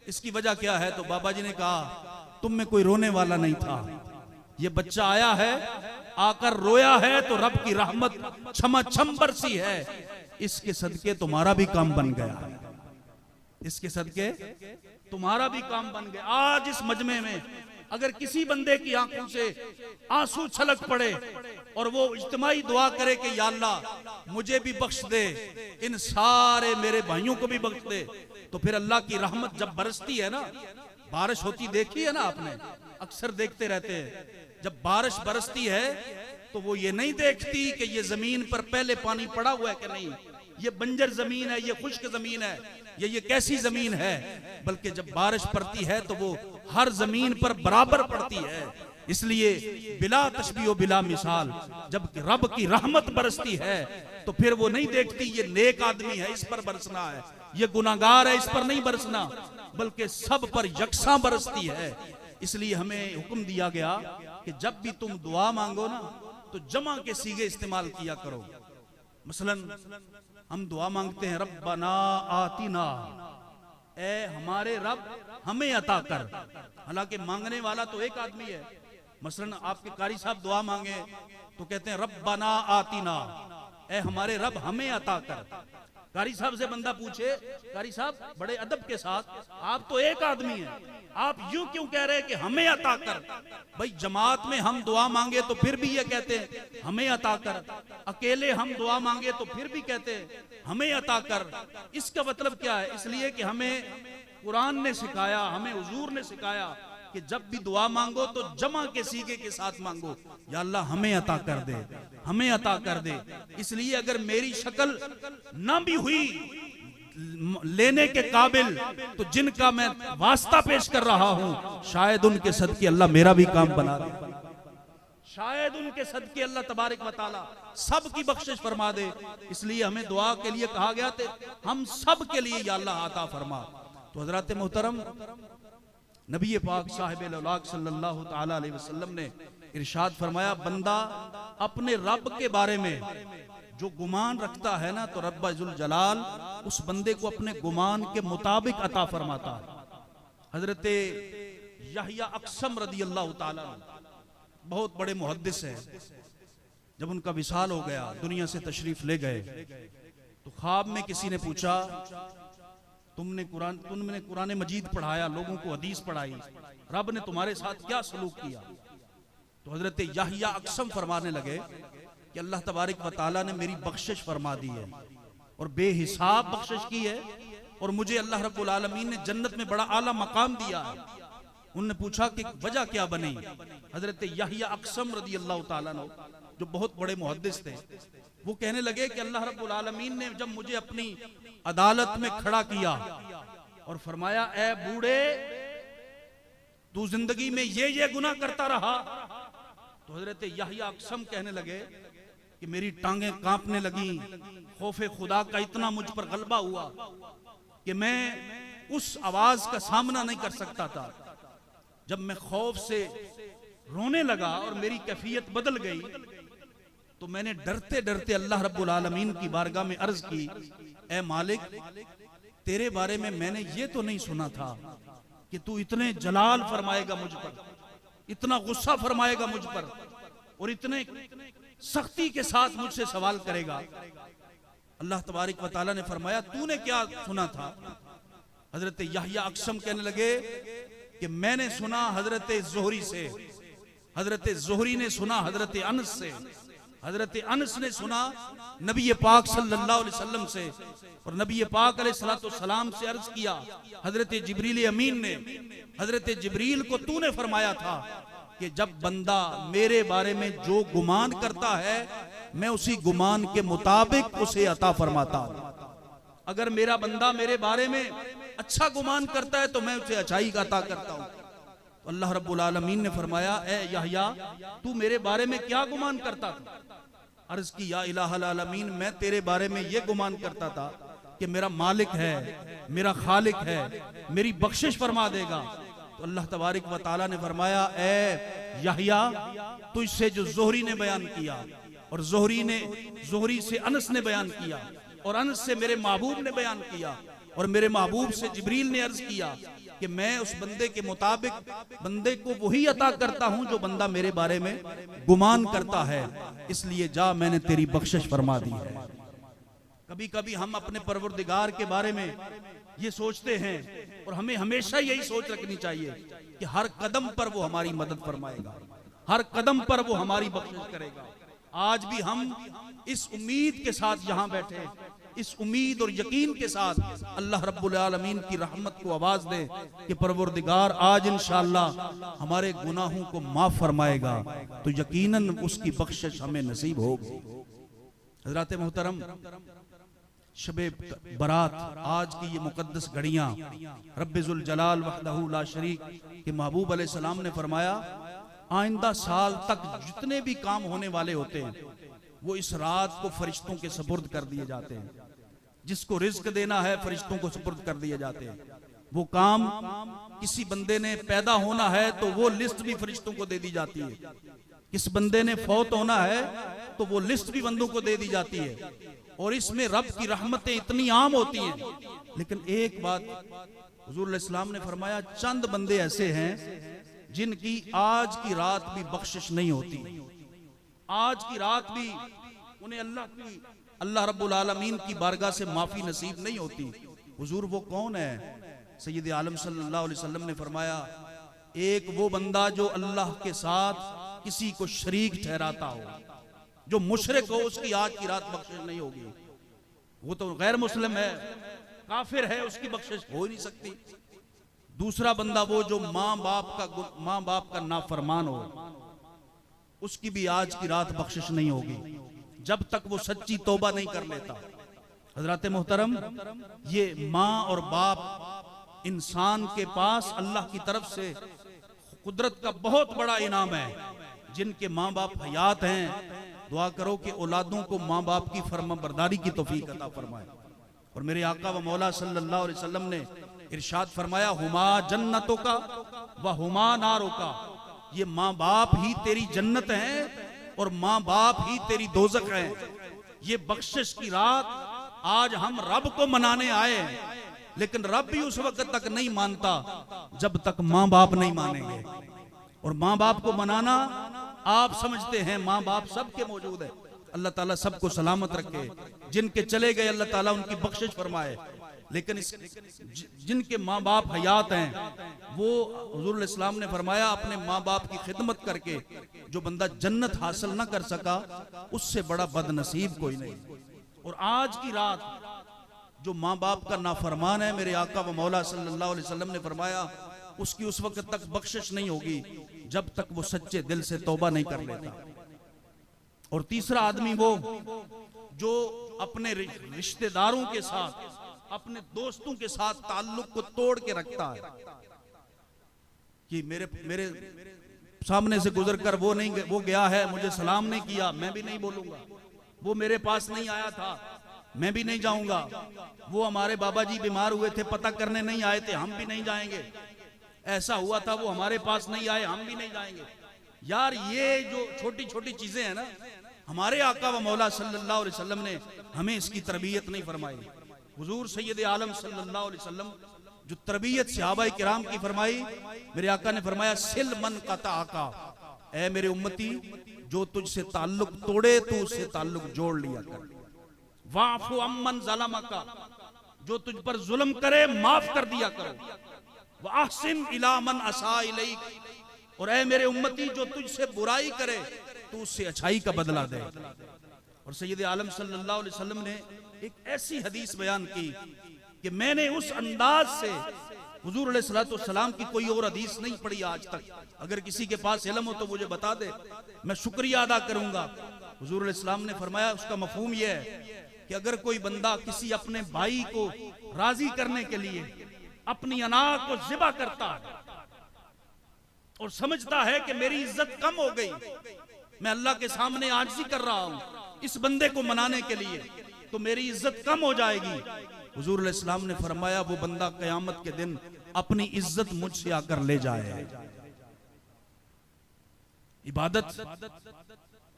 इसकी वजह क्या है? तो बाबा जी ने कहा तुम में कोई रोने वाला नहीं था, ये बच्चा आया है, आकर रोया है तो रब की रहमत छमाछम बरसी है, इसके सदके तुम्हारा भी काम बन गया, इसके सदके तुम्हारा भी काम बन गया। आज इस मजमे में अगर किसी बंदे की आंखों से आंसू छलक पड़े और वो इज्तिमाई दुआ करे कि या अल्लाह मुझे भी बख्श दे, इन सारे मेरे भाइयों को भी बख्श दे, तो फिर अल्लाह की रहमत जब बरसती है ना, बारिश होती देखी है ना आपने, अक्सर देखते रहते हैं, जब बारिश बरसती है तो वो ये नहीं देखती कि ये जमीन पर पहले पानी पड़ा हुआ है कि नहीं, ये बंजर जमीन है, ये खुश्क जमीन है, ये कैसी जमीन है, बल्कि जब बारिश पड़ती है तो वो हर जमीन पर बराबर पड़ती है। इसलिए बिला तशबीह बिला मिसाल जब रब की रहमत बरसती है तो फिर वो नहीं देखती ये नेक आदमी है इस पर बरसना है, ये गुनाहगार है इस पर नहीं बरसना, बल्कि सब पर यकसा बरसती है। इसलिए हमें हुक्म दिया गया कि जब भी तुम दुआ मांगो ना तो जमा के सीगे इस्तेमाल किया करो। मसलन हम दुआ मांगते हैं रब्बना आतिना, ए हमारे रब हमें अता कर, हालांकि मांगने वाला तो एक आदमी है। मसलन आपके कारी साहब दुआ मांगे तो कहते हैं रब्बना आतिना, ए हमारे रब हमें अता कर। कारी साहब से बंदा पूछे, कारी साहब बड़े अदब के साथ, आप तो एक आदमी हैं, आप यूं क्यों कह रहे हैं कि हमें अता कर? भाई जमात में हम दुआ मांगे तो फिर भी ये कहते हैं हमें अता कर, अकेले हम दुआ मांगे तो फिर भी कहते हैं हमें अता कर। इसका मतलब क्या है? इसलिए कि हमें कुरान ने सिखाया, हमें हुजूर ने सिखाया कि जब भी दुआ मांगो तो जमा के सीगे के साथ मांगो, या अल्लाह हमें अता कर दे, हमें अता कर दे। इसलिए अगर मेरी शक्ल ना भी हुई लेने के काबिल तो जिनका मैं वास्ता पेश कर रहा हूं शायद उनके सदके अल्लाह मेरा भी काम बना दे, शायद उनके सदके अल्लाह तबारक व तआला सब की बख्शिश फरमा दे। इसलिए हमें दुआ के लिए कहा गया था, हम सब के लिए या अल्लाह अता फरमा। तो हजरत मोहतरम नबी पाक साहिब औलाक सल्लल्लाहु तआला अलैहि वसल्लम ने इरशाद फरमाया, बंदा अपने रब के बारे में जो गुमान रखता है ना तो रब्बा जुल जलाल उस बंदे को अपने गुमान के मुताबिक अता फरमाता है। हजरत यहया अक्सम रदियल्लाहु ताला बहुत बड़े मुहद्दिस हैं, जब उनका विसाल हो गया, दुनिया से तशरीफ ले गए, तो ख्वाब में किसी ने पूछा तुमने कुरान मजीद पढ़ाया, लोगों को हदीस पढ़ाई, रब ने तुम्हारे साथ क्या सलूक किया? तो हजरत यहया अक्सम फरमाने लगे कि अल्लाह तबारक व तआला ने मेरी बख्शिश फरमा दी है और बेहिसाब बख्शिश की है, और मुझे अल्लाह रब्बुल आलमीन ने जन्नत में बड़ा आला मकाम दिया है। उन्होंने पूछा कि वजह क्या बनी? हजरत यहया अक्सम रदियल्लाहु ताला अन्हु जो बहुत बड़े मुहद्दिस थे, वो कहने लगे कि अल्लाह रब्बुल आलमीन ने जब मुझे अपनी अदालत में खड़ा किया और फरमाया, ए बूढ़े तू जिंदगी में ये गुनाह करता रहा, तो हजरत यहया अक्सम कहने लगे कि मेरी टांगें कांपने लगी, खौफे खुदा का इतना मुझ पर गलबा हुआ कि मैं उस आवाज का सामना नहीं कर सकता था। जब मैं खौफ से रोने लगा और मेरी कैफियत बदल गई तो मैंने डरते डरते अल्लाह रब्बुल आलमीन की बारगाह में अर्ज की, ए मालिक तेरे बारे में मैंने ये तो नहीं सुना था कि तू इतने जलाल फरमाएगा मुझ पर, इतना गुस्सा फरमाएगा मुझ पर और इतने सख्ती के साथ मुझसे सवाल करेगा। अल्लाह तबारक व तआला ने फरमाया, तूने क्या सुना था? हजरत यहया अक्सम कहने लगे कि मैंने सुना हजरत ज़ोहरी से, हजरत ज़ोहरी ने सुना हजरत अनस से, हजरत अनस ने सुना नबी पाक सल्लल्लाहु अलैहि वसल्लम से, और नबी पाक अलैहिस्सलातु वस्सलाम से अर्ज किया हजरत जिब्रील अमीन ने, हजरत जिब्रील को तूने फरमाया था कि जब बंदा मेरे बारे में जो गुमान करता है मैं उसी गुमान के मुताबिक उसे अता फरमाता हूं। अगर मेरा बंदा मेरे बारे में अच्छा गुमान करता है तो मैं उसे अच्छाई का अता करता हूं। तो अल्लाह रब्बुल आलमीन ने फरमाया, ए यहया तू मेरे बारे में क्या गुमान करता था? अर्ज की, या इलाहल आलमीन, मैं तेरे बारे में ये गुमान करता था कि मेरा मालिक है, मेरा खालिक है, मेरी बख्शिश फरमा देगा। तो अल्लाह तबारक व तआला ने फरमाया, ए यहया तुझसे जो ज़ोहरी ने बयान किया और ज़ोहरी से अनस ने बयान किया और अनस से मेरे महबूब ने बयान किया और मेरे महबूब से जिब्रील ने अर्ज किया कि मैं उस बंदे के मुताबिक बंदे को वही अता करता हूं जो बंदा मेरे बारे में गुमान करता है, इसलिए जा मैंने तेरी बख्शिश फरमा दी है। कभी कभी हम अपने परवरदिगार के बारे में ये सोचते हैं और हमें हमेशा यही सोच रखनी चाहिए कि हर कदम पर वो हमारी मदद फरमाएगा, हर कदम पर वो हमारी बख्शिश करेगा। आज भी हम इस उम्मीद के साथ यहाँ बैठे हैं, इस उम्मीद और यकीन के साथ अल्लाह रब्बुल आलमीन की रहमत को आवाज दे कि परवरदिगार आज इंशाअल्लाह हमारे गुनाहों को माफ फरमाएगा, तो यकीनन उसकी बख्शिश हमें नसीब होगी। हज़रात मोहतरम, शबे बरात, आज की ये मुकद्दस घड़ियां, रब्बुल जलाल वहदहू ला शरीक के महबूब अलैहिस्सलाम ने फरमाया, आइंदा साल तक जितने भी काम होने वाले होते हैं वो इस रात को फरिश्तों के सुपुर्द कर दिए जाते हैं। जिसको रिज्क देना है फरिश्तों को सुपुर्द कर दिए जाते हैं। वो काम किसी बंदे ने पैदा होना है तो वो लिस्ट भी फरिश्तों को दे दी जाती है। किस बंदे ने फौत होना है तो वो लिस्ट भी बंदों को दे दी जाती है। और इसमें रब की रहमतें इतनी आम होती हैं। लेकिन एक बात हुजूर इस्लाम ने फरमाया, चंद बंदे ऐसे हैं जिनकी आज की रात भी बख्शिश नहीं होती, आज की रात भी उन्हें अल्लाह रब्बुल आलमीन की बारगाह से माफी नसीब नहीं होती। हुजूर वो कौन है? सैयद आलम सल्लल्लाहु अलैहि वसल्लम ने फरमाया, एक वो बंदा जो अल्लाह के साथ किसी को शरीक ठहराता हो, जो मुशरिक हो, उसकी आज की रात बख्शिश नहीं होगी। वो तो गैर मुस्लिम है, काफिर है, उसकी बख्शिश हो ही नहीं सकती। दूसरा बंदा वो जो माँ बाप का नाफरमान हो, उसकी भी आज की रात बख्शिश नहीं होगी जब तक वो सच्ची तौबा नहीं कर लेता। हजरत मोहतरम, ये माँ और बाप इंसान के पास अल्लाह की तरफ से कुदरत का बहुत बड़ा इनाम है। जिनके माँ बाप हयात हैं, दुआ करो कि औलादों को माँ बाप की फरमाबरदारी की तौफीक अता फरमाए। और मेरे आका व मौला सल्लल्लाहु अलैहि वसल्लम ने इरशाद फरमाया, हुमा जन्नतों का व हुमा नारों का, ये माँ बाप ही तेरी जन्नत है और माँ बाप ही तेरी दोजख है। ये बख्शिश की रात आज हम रब को मनाने आए हैं, लेकिन रब भी उस वक्त तक नहीं मानता जब तक माँ बाप नहीं मानेंगे। और माँ बाप को मनाना, आप समझते हैं माँ बाप सबके मौजूद है, अल्लाह ताला सबको सलामत रखे। जिनके चले गए अल्लाह ताला उनकी बख्शिश फरमाए। लेकिन जिनके माँ बाप हयात हैं, वो हुजूर इस्लाम ने फरमाया, अपने माँ बाप की खिदमत करके जो बंदा जन्नत हासिल ना कर सका, उससे बड़ा बदनसीब कोई नहीं। और आज की रात जो माँ बाप का नाफरमान है, मेरे आका व मौला सल्लल्लाहु अलैहि वसल्लम ने फरमाया, उसकी उस वक्त तक बख्शिश नहीं होगी जब तक वो सच्चे दिल से तौबा नहीं कर लेता। और तीसरा आदमी वो जो अपने रिश्तेदारों के साथ, अपने दोस्तों के साथ ताल्लुक को तोड़ के रखता है कि मेरे सामने से गुजरकर वो गया है, मुझे सलाम नहीं किया, मैं भी नहीं बोलूंगा। वो मेरे पास नहीं आया था, मैं भी नहीं जाऊंगा। वो हमारे बाबा जी बीमार हुए थे, पता करने नहीं आए थे, हम भी नहीं जाएंगे। ऐसा हुआ था, वो हमारे पास नहीं आए, हम भी नहीं जाएंगे। यार, ये जो छोटी छोटी चीजें हैं ना, हमारे आका व मौला सल्लल्लाहु अलैहि वसल्लम ने हमें इसकी तरबियत नहीं फरमाई। हुजूर सैयद आलम सल्लल्लाहु अलैहि वसल्लम जो तरबियत सहाबा किराम की फरमाई, मेरे आका ने फरमाया, सिल मन कता आका, ऐ मेरे उम्मती, जो तुझसे ताल्लुक तोड़े तो उससे ताल्लुक जोड़ लिया कर। वाफु अम्मन ज़लमका, जो तुझ पर जुल्म करे माफ कर दिया करो। वाहसिन इला मन असा इलैक, और ऐ मेरे उम्मती, जो तुझसे बुराई करे तो उससे अच्छाई का बदला दे। और सैयद आलम सल्लल्लाहु अलैहि वसल्लम ने एक ऐसी हदीस बयान की कि मैंने उस अंदाज से हुजूर अलैहिस्सलाम की कोई और हदीस नहीं पढ़ी आज तक। अगर किसी के पास इल्म हो तो मुझे बता दे, मैं शुक्रिया अदा करूंगा। हुजूर अलैहिस्सलाम ने फरमाया, उसका मफहूम यह है कि अगर कोई बंदा किसी अपने भाई को राजी करने के लिए अपनी अना को ज़िबा करता है और समझता है कि मेरी इज्जत कम हो गई, मैं अल्लाह के सामने आजिज़ी कर रहा हूं इस बंदे को मनाने के लिए, तो मेरी इज्जत कम हो जाएगी। हुजूर अलैहिस्सलाम ने फरमाया, वो बंदा क़यामत के दिन अपनी इज्जत मुझसे आकर ले जाए। इबादत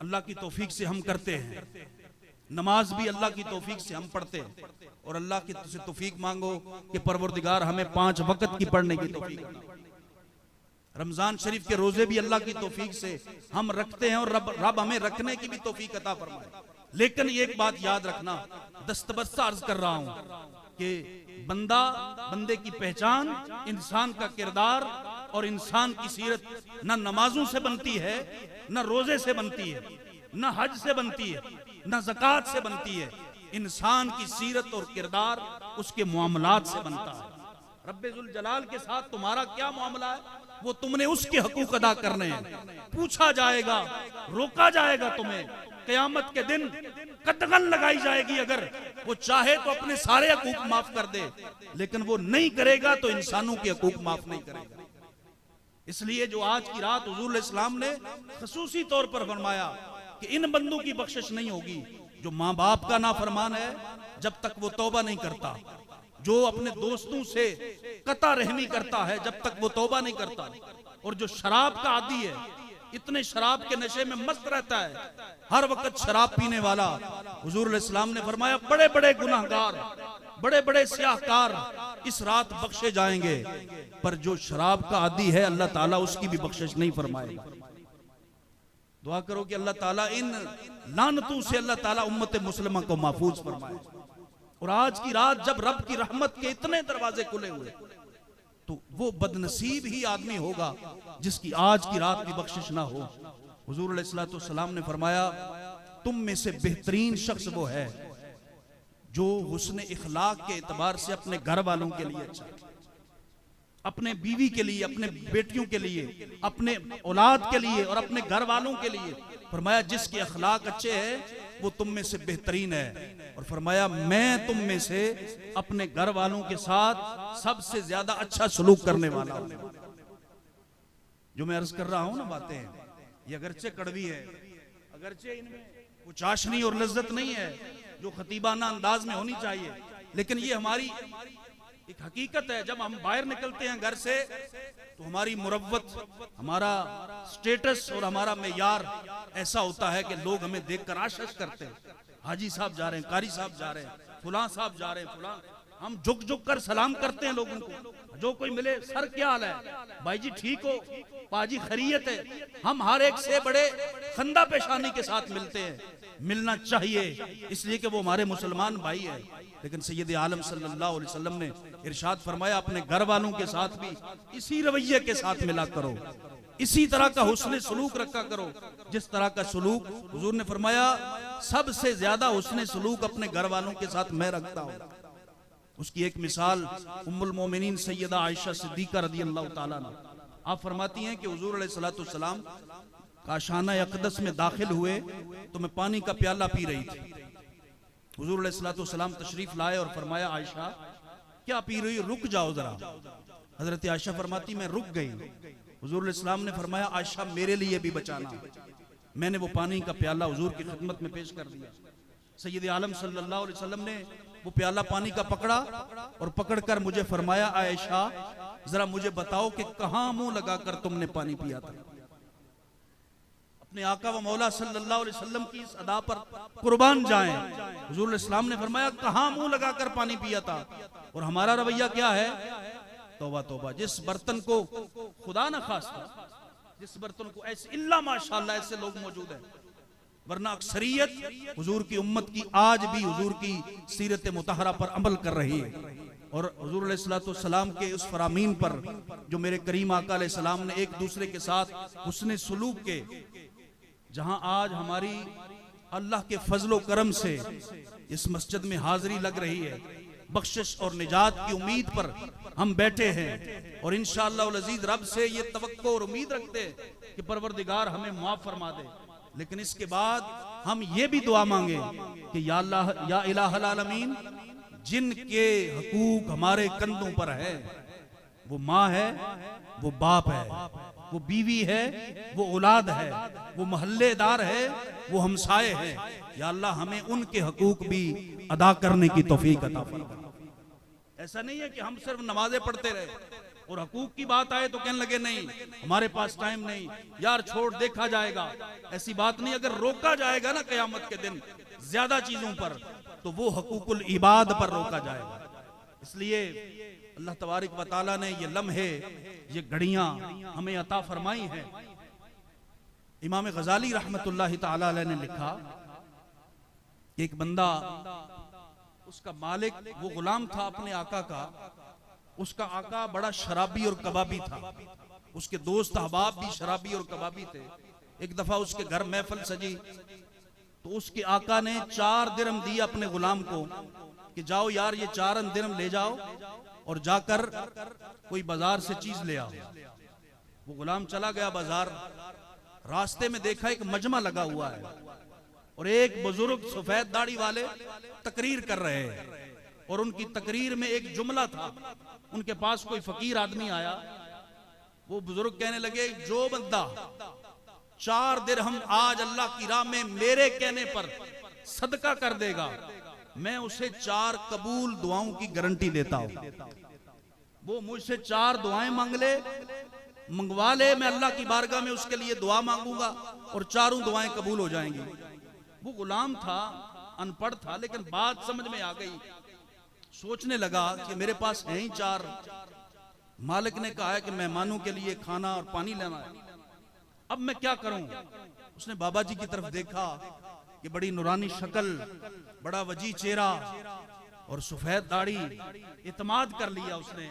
अल्लाह की तौफीक से हम करते हैं, नमाज भी अल्लाह की तौफीक से हम पढ़ते हैं, और अल्लाह की से तौफीक मांगो कि परवरदिगार हमें 5 वक्त की पढ़ने की तौफीक। रमजान शरीफ के रोजे भी अल्लाह की तौफीक से हम रखते हैं और रब हमें रखने की भी तौफीक अता फरमाए। लेकिन एक बात याद रखना, दस्तबरसा अर्ज कर रहा हूं कि बंदे की पहचान, इंसान का किरदार और इंसान की सीरत न नमाजों से बनती है, न रोजे से बनती है, न हज से बनती है, न ज़कात से बनती है। इंसान की सीरत और किरदार उसके मुआमलात से बनता है। रब्बे जुल जलाल के साथ तुम्हारा क्या मामला है, वो तुमने उसके हकूक अदा करने हैं। पूछा जाएगा, रोका जाएगा तुम्हें। क़यामत के दिन कदगन लगाई जाएगी। अगर वो चाहे तो अपने सारे हकूक माफ कर दे, लेकिन वो नहीं करेगा तो इंसानों के हकूक माफ नहीं करेगा। इसलिए जो आज की रात हुजूर इस्लाम ने खसूसी तौर पर फरमाया कि इन बंदों की बख्शिश नहीं होगी जो माँ बाप का नाफरमान है जब तक वो तौबा नहीं करता, जो अपने दोस्तों से कता रहमी करता है जब तक वो तौबा नहीं करता, और जो शराब का आदी है, इतने शराब के नशे में मस्त रहता है, हर वक्त शराब पीने वाला। हुजूर इस्लाम ने फरमाया, बड़े बड़े गुनाहगार, बड़े बड़े सियाहकार इस रात बख्शे जाएंगे, पर जो शराब का आदी है अल्लाह ताला उसकी भी बख्शिश नहीं फरमाएगा। दुआ करो कि अल्लाह ताला इन लानतों से अल्लाह ताला उम्मत मुस्लिमा को महफूज फरमाए। और आज की रात जब रब की रहमत के इतने दरवाजे खुले हुए, तो वो बदनसीब ही आदमी होगा जिसकी आज की रात की बख्शिश ना हो। हुजूर अलैहिस्सलाम ने फरमाया, तुम में से बेहतरीन शख्स वो है जो हुस्न इखलाक के एतबार से अपने घर वालों के लिए अच्छा, अपने बीवी के लिए, अपने बेटियों के लिए, अपने औलाद के लिए और अपने घर वालों के लिए। फरमाया, जिसके अखलाक अच्छे हैं वो तुम में से बेहतरीन है। और फरमाया, मैं तुम में से अपने घर वालों के साथ सबसे ज्यादा अच्छा सलूक करने वाला हूं। जो मैं अर्ज कर रहा हूं ना बातें, ये अगरचे कड़वी है, अगरचे इनमें वो चाशनी और लज्जत नहीं है जो खतीबाना अंदाज में होनी चाहिए, लेकिन ये हमारी एक हकीकत है। जब हम बाहर निकलते हैं घर से तो हमारी मुरव्वत, हमारा स्टेटस और हमारा मेयार ऐसा होता है कि लोग हमें देखकर आशीष करते हैं। हाजी साहब जा रहे हैं, कारी साहब जा रहे हैं, फुला साहब जा रहे हैं, फुला। हम झुक झुक कर सलाम करते हैं लोगों को, जो कोई मिले, सर क्या हाल है, भाई जी ठीक हो, पाजी खैरियत है। हम हर एक से बड़े खंदा पेशानी के साथ मिलते हैं, मिलना चाहिए इसलिए कि वो हमारे मुसलमान भाई है। लेकिन सैयद आलम सल्लल्लाहु अलैहि वसल्लम ने इरशाद फरमाया, अपने घर वालों के साथ भी इसी रवैये के साथ मिला करो, इसी तरह का हुस्न सलूक रखा करो जिस तरह का सलूक हुजूर ने फरमाया, सबसे ज्यादा हुस्न सलूक अपने घर वालों के साथ मैं रखता हूँ। उसकी एक मिसाल उम्मुल मोमिनीन सैयदा आयशा सिद्दीका रदियल्लाहु ताला अन्हा, आप फरमाती हैं कि हुजूर अलैहिस्सलाम काशाना अक़दस में दाखिल हुए तो मैं पानी का प्याला पी रही थी। हुजूर अलैहिस्सलाम तशरीफ लाए और फरमाया, आयशा क्या पी रही, रुक जाओ जरा। हजरत आयशा फरमाती, मैं रुक गई। हुजूर अलैहिस्सलाम ने फरमाया, आयशा मेरे लिए भी बचाना। मैंने वो पानी का प्याला हुजूर की खिदमत में पेश कर दिया। सैयद आलम सल्लल्लाहु अलैहि वसल्लम ने वो प्याला पानी का पकड़ा और पकड़कर मुझे फरमाया, आयशा जरा मुझे बताओ कि कहां मुंह लगाकर तुमने पानी पिया था। अपने आका व मौला सल्लल्लाहु अलैहि वसल्लम की इस अदा पर कुर्बान जाएं। हुजूर इस्लाम ने फरमाया, कहां मुंह लगाकर पानी पिया था। और हमारा रवैया क्या है, तौबा तौबा, जिस बर्तन को खुदा न खास्ता, जिस बर्तन को ऐसे इल्ला माशाअल्लाह ऐसे लोग मौजूद हैं, वरना अक्सरियत हुजूर की उम्मत की आज भी हुजूर की सीरत मुतहरा पर अमल कर रही है। और हुजूर अलैहिस्सलाम के उस फरामीन पर जो मेरे करीम आका अलैहिस्सलाम ने एक दूसरे के साथ हुस्न सलूक के, जहां आज हमारी अल्लाह के फजलो करम से इस मस्जिद में हाजिरी लग रही है, बख्शिश और निजात की उम्मीद पर हम बैठे हैं और इंशाअल्लाह उल अजीज रब से ये तवक्को और उम्मीद रखते हैं कि परवरदिगार हमें माफ फरमा दे। लेकिन इसके बाद हम ये भी दुआ मांगे कि या अल्लाह या इलाहुल आलमीन, जिनके हकूक हमारे कंधों पर है, वो माँ है, वो बाप है, वो बीवी है, वो औलाद है, वो मोहल्लेदार है, वो हमसाए है, या अल्लाह हमें उनके हकूक भी अदा करने की तौफीक अता फरमा। ऐसा नहीं है कि हम सिर्फ नमाजें पढ़ते रहे और हकूक की बात आए तो कहने लगे नहीं हमारे पास टाइम नहीं, यार छोड़ देखा जाएगा। ऐसी बात नहीं, अगर रोका जाएगा ना क़यामत के दिन ज्यादा चीजों पर, तो वो हकूकुल इबाद पर रोका जाएगा। इसलिए अल्लाह तबारक व तआला ने ये लम्हे, ये घड़ियां हमें अता फरमाई हैं। इमाम गजाली रहमतुल्लाह तआला अलैह ने लिखा, एक बंदा, उसका मालिक वो गुलाम था अपने आका का, उसका आका बड़ा शराबी और कबाबी था, उसके दोस्त अहबाब भी शराबी और कबाबी थे। एक दफा उसके घर महफिल सजी तो उसके आका ने 4 दिरहम दिए अपने गुलाम को कि जाओ यार ये 4 दिरहम ले जाओ और जाकर कोई बाजार से चीज ले आओ। वो गुलाम चला गया बाजार, रास्ते में देखा एक मजमा लगा हुआ है और एक बुजुर्ग सफेद दाढ़ी वाले तकरीर कर रहे हैं और उनकी तकरीर में एक जुमला था। उनके पास कोई फकीर आदमी आया, वो बुजुर्ग कहने लगे, जो बंदा 4 दिरहम आज अल्लाह की राह में मेरे कहने पर सदका कर देगा, मैं उसे 4 कबूल दुआओं की गारंटी देता हूं। वो मुझसे 4 दुआएं मांग ले, मंगवा ले, मैं अल्लाह की बारगाह में उसके लिए दुआ मांगूंगा और 4 दुआएं कबूल हो जाएंगी। वो गुलाम था, अनपढ़ था, लेकिन बात समझ में आ गई। सोचने लगा कि मेरे पास हैं ही 4, मालिक ने कहा है कि मेहमानों के लिए खाना और पानी लेना है, अब मैं क्या करूं। उसने बाबा जी की तरफ देखा कि बड़ी नूरानी शक्ल, बड़ा वजी चेहरा और सफेद दाढ़ी, इत्माद कर लिया उसने।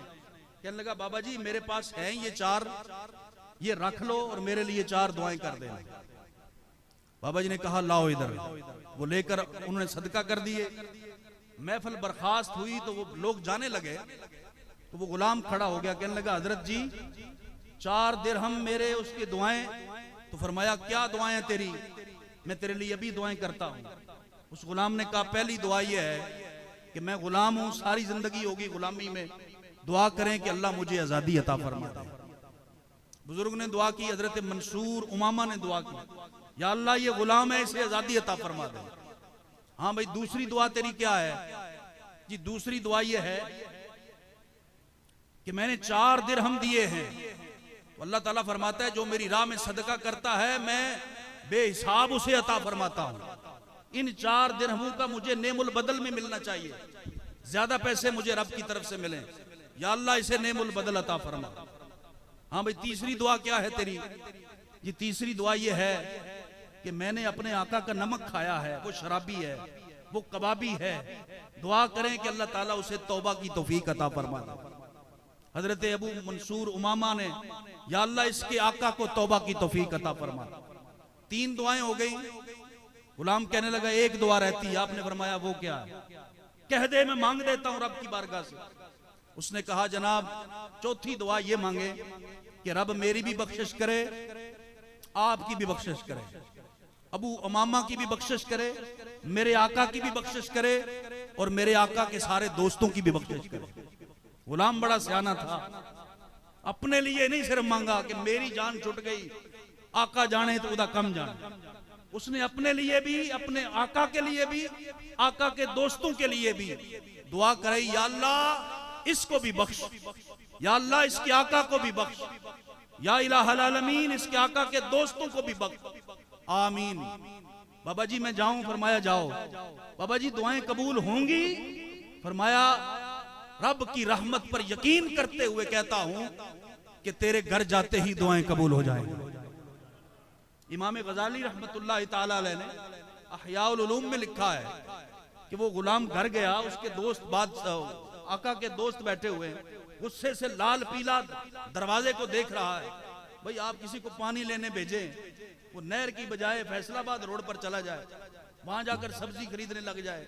कहने लगा, बाबा जी मेरे पास हैं ये 4, ये रख लो और मेरे लिए 4 दुआएं कर देना। बाबा जी ने कहा लाओ इधर। वो लेकर उन्होंने सदका कर दिए। महफिल बर्खास्त हुई तो वो लोग जाने लगे तो वो गुलाम खड़ा हो गया, कहने लगा, हजरत जी 4 दिरहम मेरे उसकी दुआएं। तो फरमाया, क्या दुआएं तेरी, मैं तेरे लिए अभी दुआएं करता हूं। उस गुलाम ने कहा, पहली दुआ यह है कि मैं गुलाम हूं, सारी जिंदगी होगी गुलामी में, दुआ करें कि अल्लाह मुझे आजादी अता फरमा दे। बुजुर्ग ने दुआ की, हजरत मंसूर उमामा ने दुआ की, या अल्लाह ये गुलाम है, इसे आजादी अता फरमा दे। हाँ भाई, दूसरी दुआ तेरी क्या है जी? दूसरी दुआ ये है कि मैंने 4 दिरहम दिए हैं, अल्लाह ताला फरमाता है जो मेरी राह में सदका करता है मैं बेहिसाब उसे अता फरमाता हूं। इन 4 दिरहमों का मुझे नेमुल बदल में मिलना चाहिए, ज्यादा पैसे मुझे रब की तरफ से मिले, या अल्लाह इसे नेमुल बदल अता फरमा। हाँ भाई, तीसरी दुआ क्या है तेरी? ये तीसरी दुआ ये है कि मैंने अपने आका का नमक खाया है, वो शराबी है, वो कबाबी है, दुआ करें कि अल्लाह ताला उसे तौबा की तौफीक अता फरमा। हजरत अबू मंसूर उमामा ने, या अल्लाह इसके आका को तौबा की तौफीक अता फरमा। 3 दुआएं हो गई। गुलाम कहने लगा, एक दुआ रहती है। आपने फरमाया, वो क्या है? कह दे, मैं मांग देता हूं रब की बारगाह से। उसने कहा, जनाब चौथी दुआ ये मांगे कि रब मेरी भी बख्शिश करे, आपकी भी बख्शिश करे, अबू उमामा की भी बख्शिश करे, मेरे आका की भी बख्शिश करे और मेरे आका के सारे दोस्तों की भी बख्शिश करे। गुलाम बड़ा सियाना था, अपने लिए नहीं सिर्फ मांगा कि मेरी जान छुट गई, आका जाने तो उदा कम जाने। उसने अपने लिए भी, अपने आका के लिए भी, आका के दोस्तों के लिए भी दुआ कराई, या अल्लाह इसको भी बख्श, या अल्लाह इसके आका को भी बख्श, या इलाहुल आलमीन इसके आका के दोस्तों को भी बख्श, आमीन। बाबा जी मैं जाऊं? फरमाया जाओ। बाबा जी दुआएं कबूल होंगी? फरमाया रब की रहमत पर यकीन करते हुए कहता हूं कि तेरे घर जाते ही दुआएं कबूल हो जाएंगी। इमाम गजाली रहमतुल्लाह ताला अलैह ने अहयाउल उलूम में लिखा है कि वो गुलाम घर गया, उसके दोस्त आका के दोस्त बैठे हुए, गुस्से से लाल पीला दरवाजे को देख रहा है। भाई आप किसी को पानी लेने भेजें, वो नहर की बजाय फैसलाबाद रोड पर चला जाए, वहां जाकर सब्जी खरीदने लग जाए।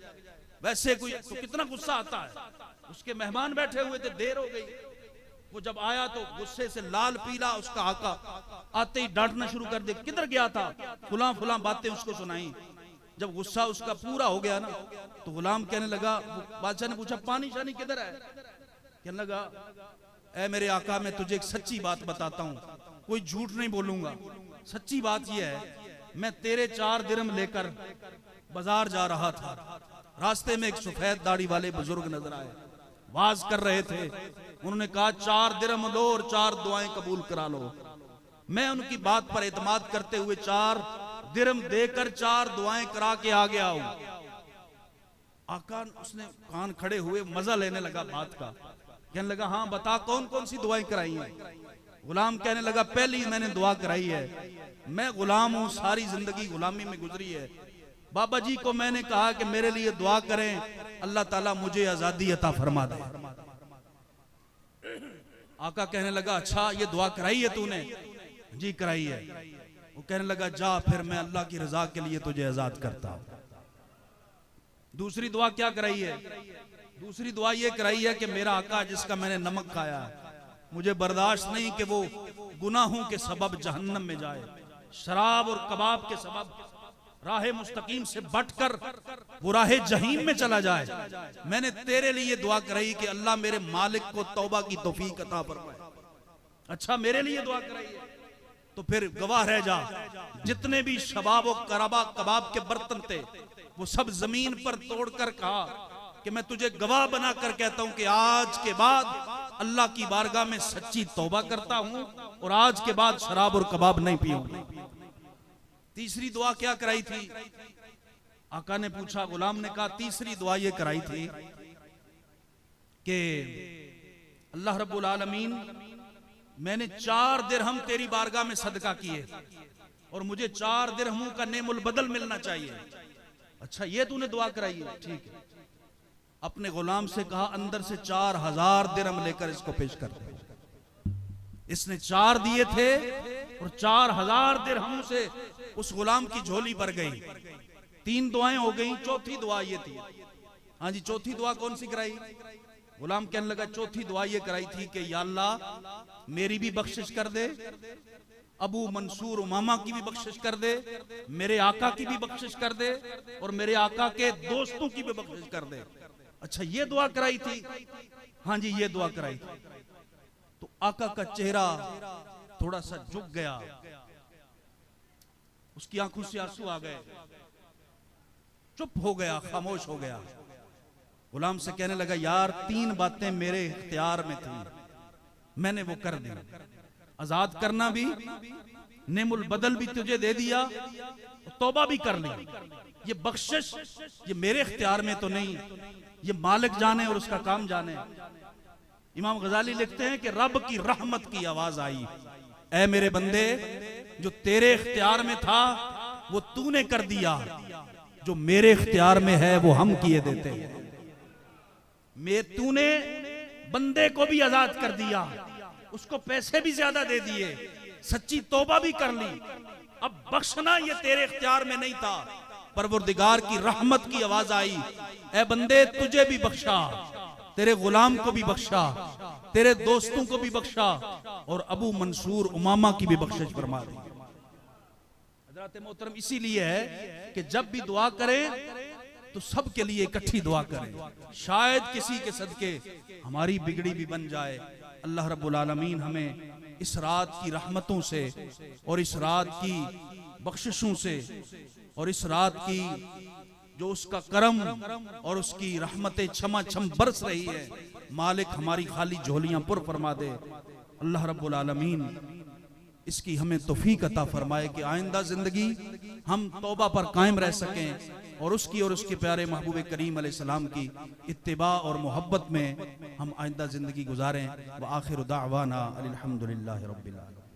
वैसे कोई तो कितना गुस्सा आता है। उसके मेहमान बैठे हुए थे, देर हो गई, वो जब आया तो गुस्से से लाल पीला, उसका आका आते ही डांटना शुरू कर दिया, किधर गया था, फुला फुला बातें उसको सुनाई। जब गुस्सा उसका पूरा हो गया ना, तो गुलाम कहने लगा, बादशाह ने पूछा पानी शानी किधर है? कहने लगा, ऐ मेरे आका, मैं तुझे एक सच्ची बात बताता हूँ, कोई झूठ नहीं बोलूंगा। सच्ची बात यह है, मैं तेरे 4 दिरहम लेकर बाजार जा रहा था, रास्ते में एक सफेद दाढ़ी वाले बुजुर्ग नजर आए, वाज कर रहे थे। उन्होंने कहा 4 दिरहम लो और 4 दुआएं कबूल करा लो। मैं उनकी बात पर एतमाद करते हुए 4 दिरहम देकर 4 दुआएं करा के आ गया हूं। आका उसने कान खड़े हुए मजा लेने लगा बात का, कहने लगा, हाँ बता कौन कौन सी दुआएं कराई हैं? गुलाम कहने लगा, पहली मैंने दुआ कराई है, मैं गुलाम हूं, सारी जिंदगी गुलामी में गुजरी है, बाबा जी को मैंने कहा कि मेरे लिए दुआ करें, अल्लाह ताला मुझे आजादी अता फरमा दे। आका कहने लगा, अच्छा ये दुआ कराई है तूने? जी कराई है। वो कहने लगा, जा फिर मैं अल्लाह की रजा के लिए तुझे आजाद करता हूं। दूसरी दुआ क्या कराई है? दूसरी दुआ ये कराई है कि मेरा आका जिसका मैंने नमक खाया, मुझे बर्दाश्त नहीं कि वो गुनाहों के सबब जहन्नम में जाए, शराब और कबाब के सबब राहे मुस्तकीम से बटकर वो राहे जहीम में चला जाए। मैंने तेरे लिए दुआ कराई कि अल्लाह मेरे मालिक को तौबा की तौफीक अता फरमाए। अच्छा मेरे लिए दुआ कराई है, तो फिर गवाह रह जा, जितने भी शबाब और कबाब के बर्तन थे वो सब जमीन पर तोड़कर कहा कि मैं तुझे गवाह बनाकर कहता हूं कि आज के बाद अल्लाह की बारगाह में सच्ची तौबा करता हूं और आज के बाद शराब और कबाब नहीं पीऊंगा। तीसरी दुआ क्या कराई थी? आका ने पूछा, गुलाम ने कहा, तीसरी दुआ ये कराई थी कि अल्लाह रब्बुल आलमीन, मैंने 4 दिरहम तेरी बारगाह में सदका किए और मुझे 4 दिरहमों का नेमुल बदल मिलना चाहिए। अच्छा ये तूने दुआ कराई है, ठीक है। अपने गुलाम से कहा, अंदर से 4000 दिरहम लेकर इसको पेश कर दे। इसने 4 दिए थे और 4000 दिरहमों से उस गुलाम की झोली भर गई। 3 दुआएं हो गई, चौथी दुआ ये थी। हाँ जी, चौथी दुआ कौन सी कराई? गुलाम कहने लगा, चौथी दुआ ये कराई थी कि या अल्लाह मेरी भी बख्शिश कर दे, अबू मंसूर उमामा की भी बख्शिश कर दे, मेरे आका की भी बख्शिश कर दे और मेरे आका के दोस्तों की भी बख्शिश कर दे। अच्छा ये दुआ कराई थी? हाँ जी ये दुआ कराई थी। तो आका का चेहरा थोड़ा सा झुक गया, उसकी आंखों से आंसू आ गए, चुप हो गया, खामोश हो गया। गुलाम से कहने लगा, यार 3 बातें मेरे इख्तियार में थी, मैंने वो कर दी, आजाद करना भी, नेमुल बदल भी तुझे दे दिया, तौबा भी कर ली। ये बख्शिश ये मेरे इख्तियार में तो नहीं, ये मालिक जाने और उसका काम जाने। इमाम गजाली लिखते हैं कि रब की रहमत की आवाज आई, ऐ मेरे बंदे, जो तेरे इख्तियार में था वो तूने कर दिया, जो मेरे इख्तियार में है वो हम किए देते हैं। तूने बंदे को भी आजाद कर दिया, उसको पैसे भी ज्यादा दे दिए, सच्ची तौबा भी कर ली, अब बख्शना ये तेरे इख्तियार में नहीं था। परवरदिगार की रहमत की आवाज आई, ऐ बंदे तुझे भी बख्शा, तेरे गुलाम को भी बख्शा, तेरे दोस्तों को भी बख्शा और अबू मंसूर उमामा की भी बख्शिश फरमा दी। हज़रात मोहतरम इसीलिए है कि जब भी दुआ करें तो सबके लिए इकट्ठी दुआ करें, शायद किसी के सदके हमारी बिगड़ी भी बन जाए। अल्लाह रब्बुल आलमीन हमें इस रात की रहमतों से और इस रात की बख्शिशों से और इस रात की जो उसका करम और उसकी रहमतें छमा छम बरस रही है, मालिक हमारी खाली झोलियां पुर फरमा दे। अल्लाह रब्बुल आलमीन इसकी हमें तौफीक अता फरमाए कि आइंदा जिंदगी हम तौबा पर कायम रह सकें और उसके प्यारे महबूब करीम अलैहिस्सलाम की इत्तिबा और मोहब्बत में हम आइंदा जिंदगी गुजारें। व आखिर दावाना अल्हम्दुलिल्लाहि रब्बिल आलमीन।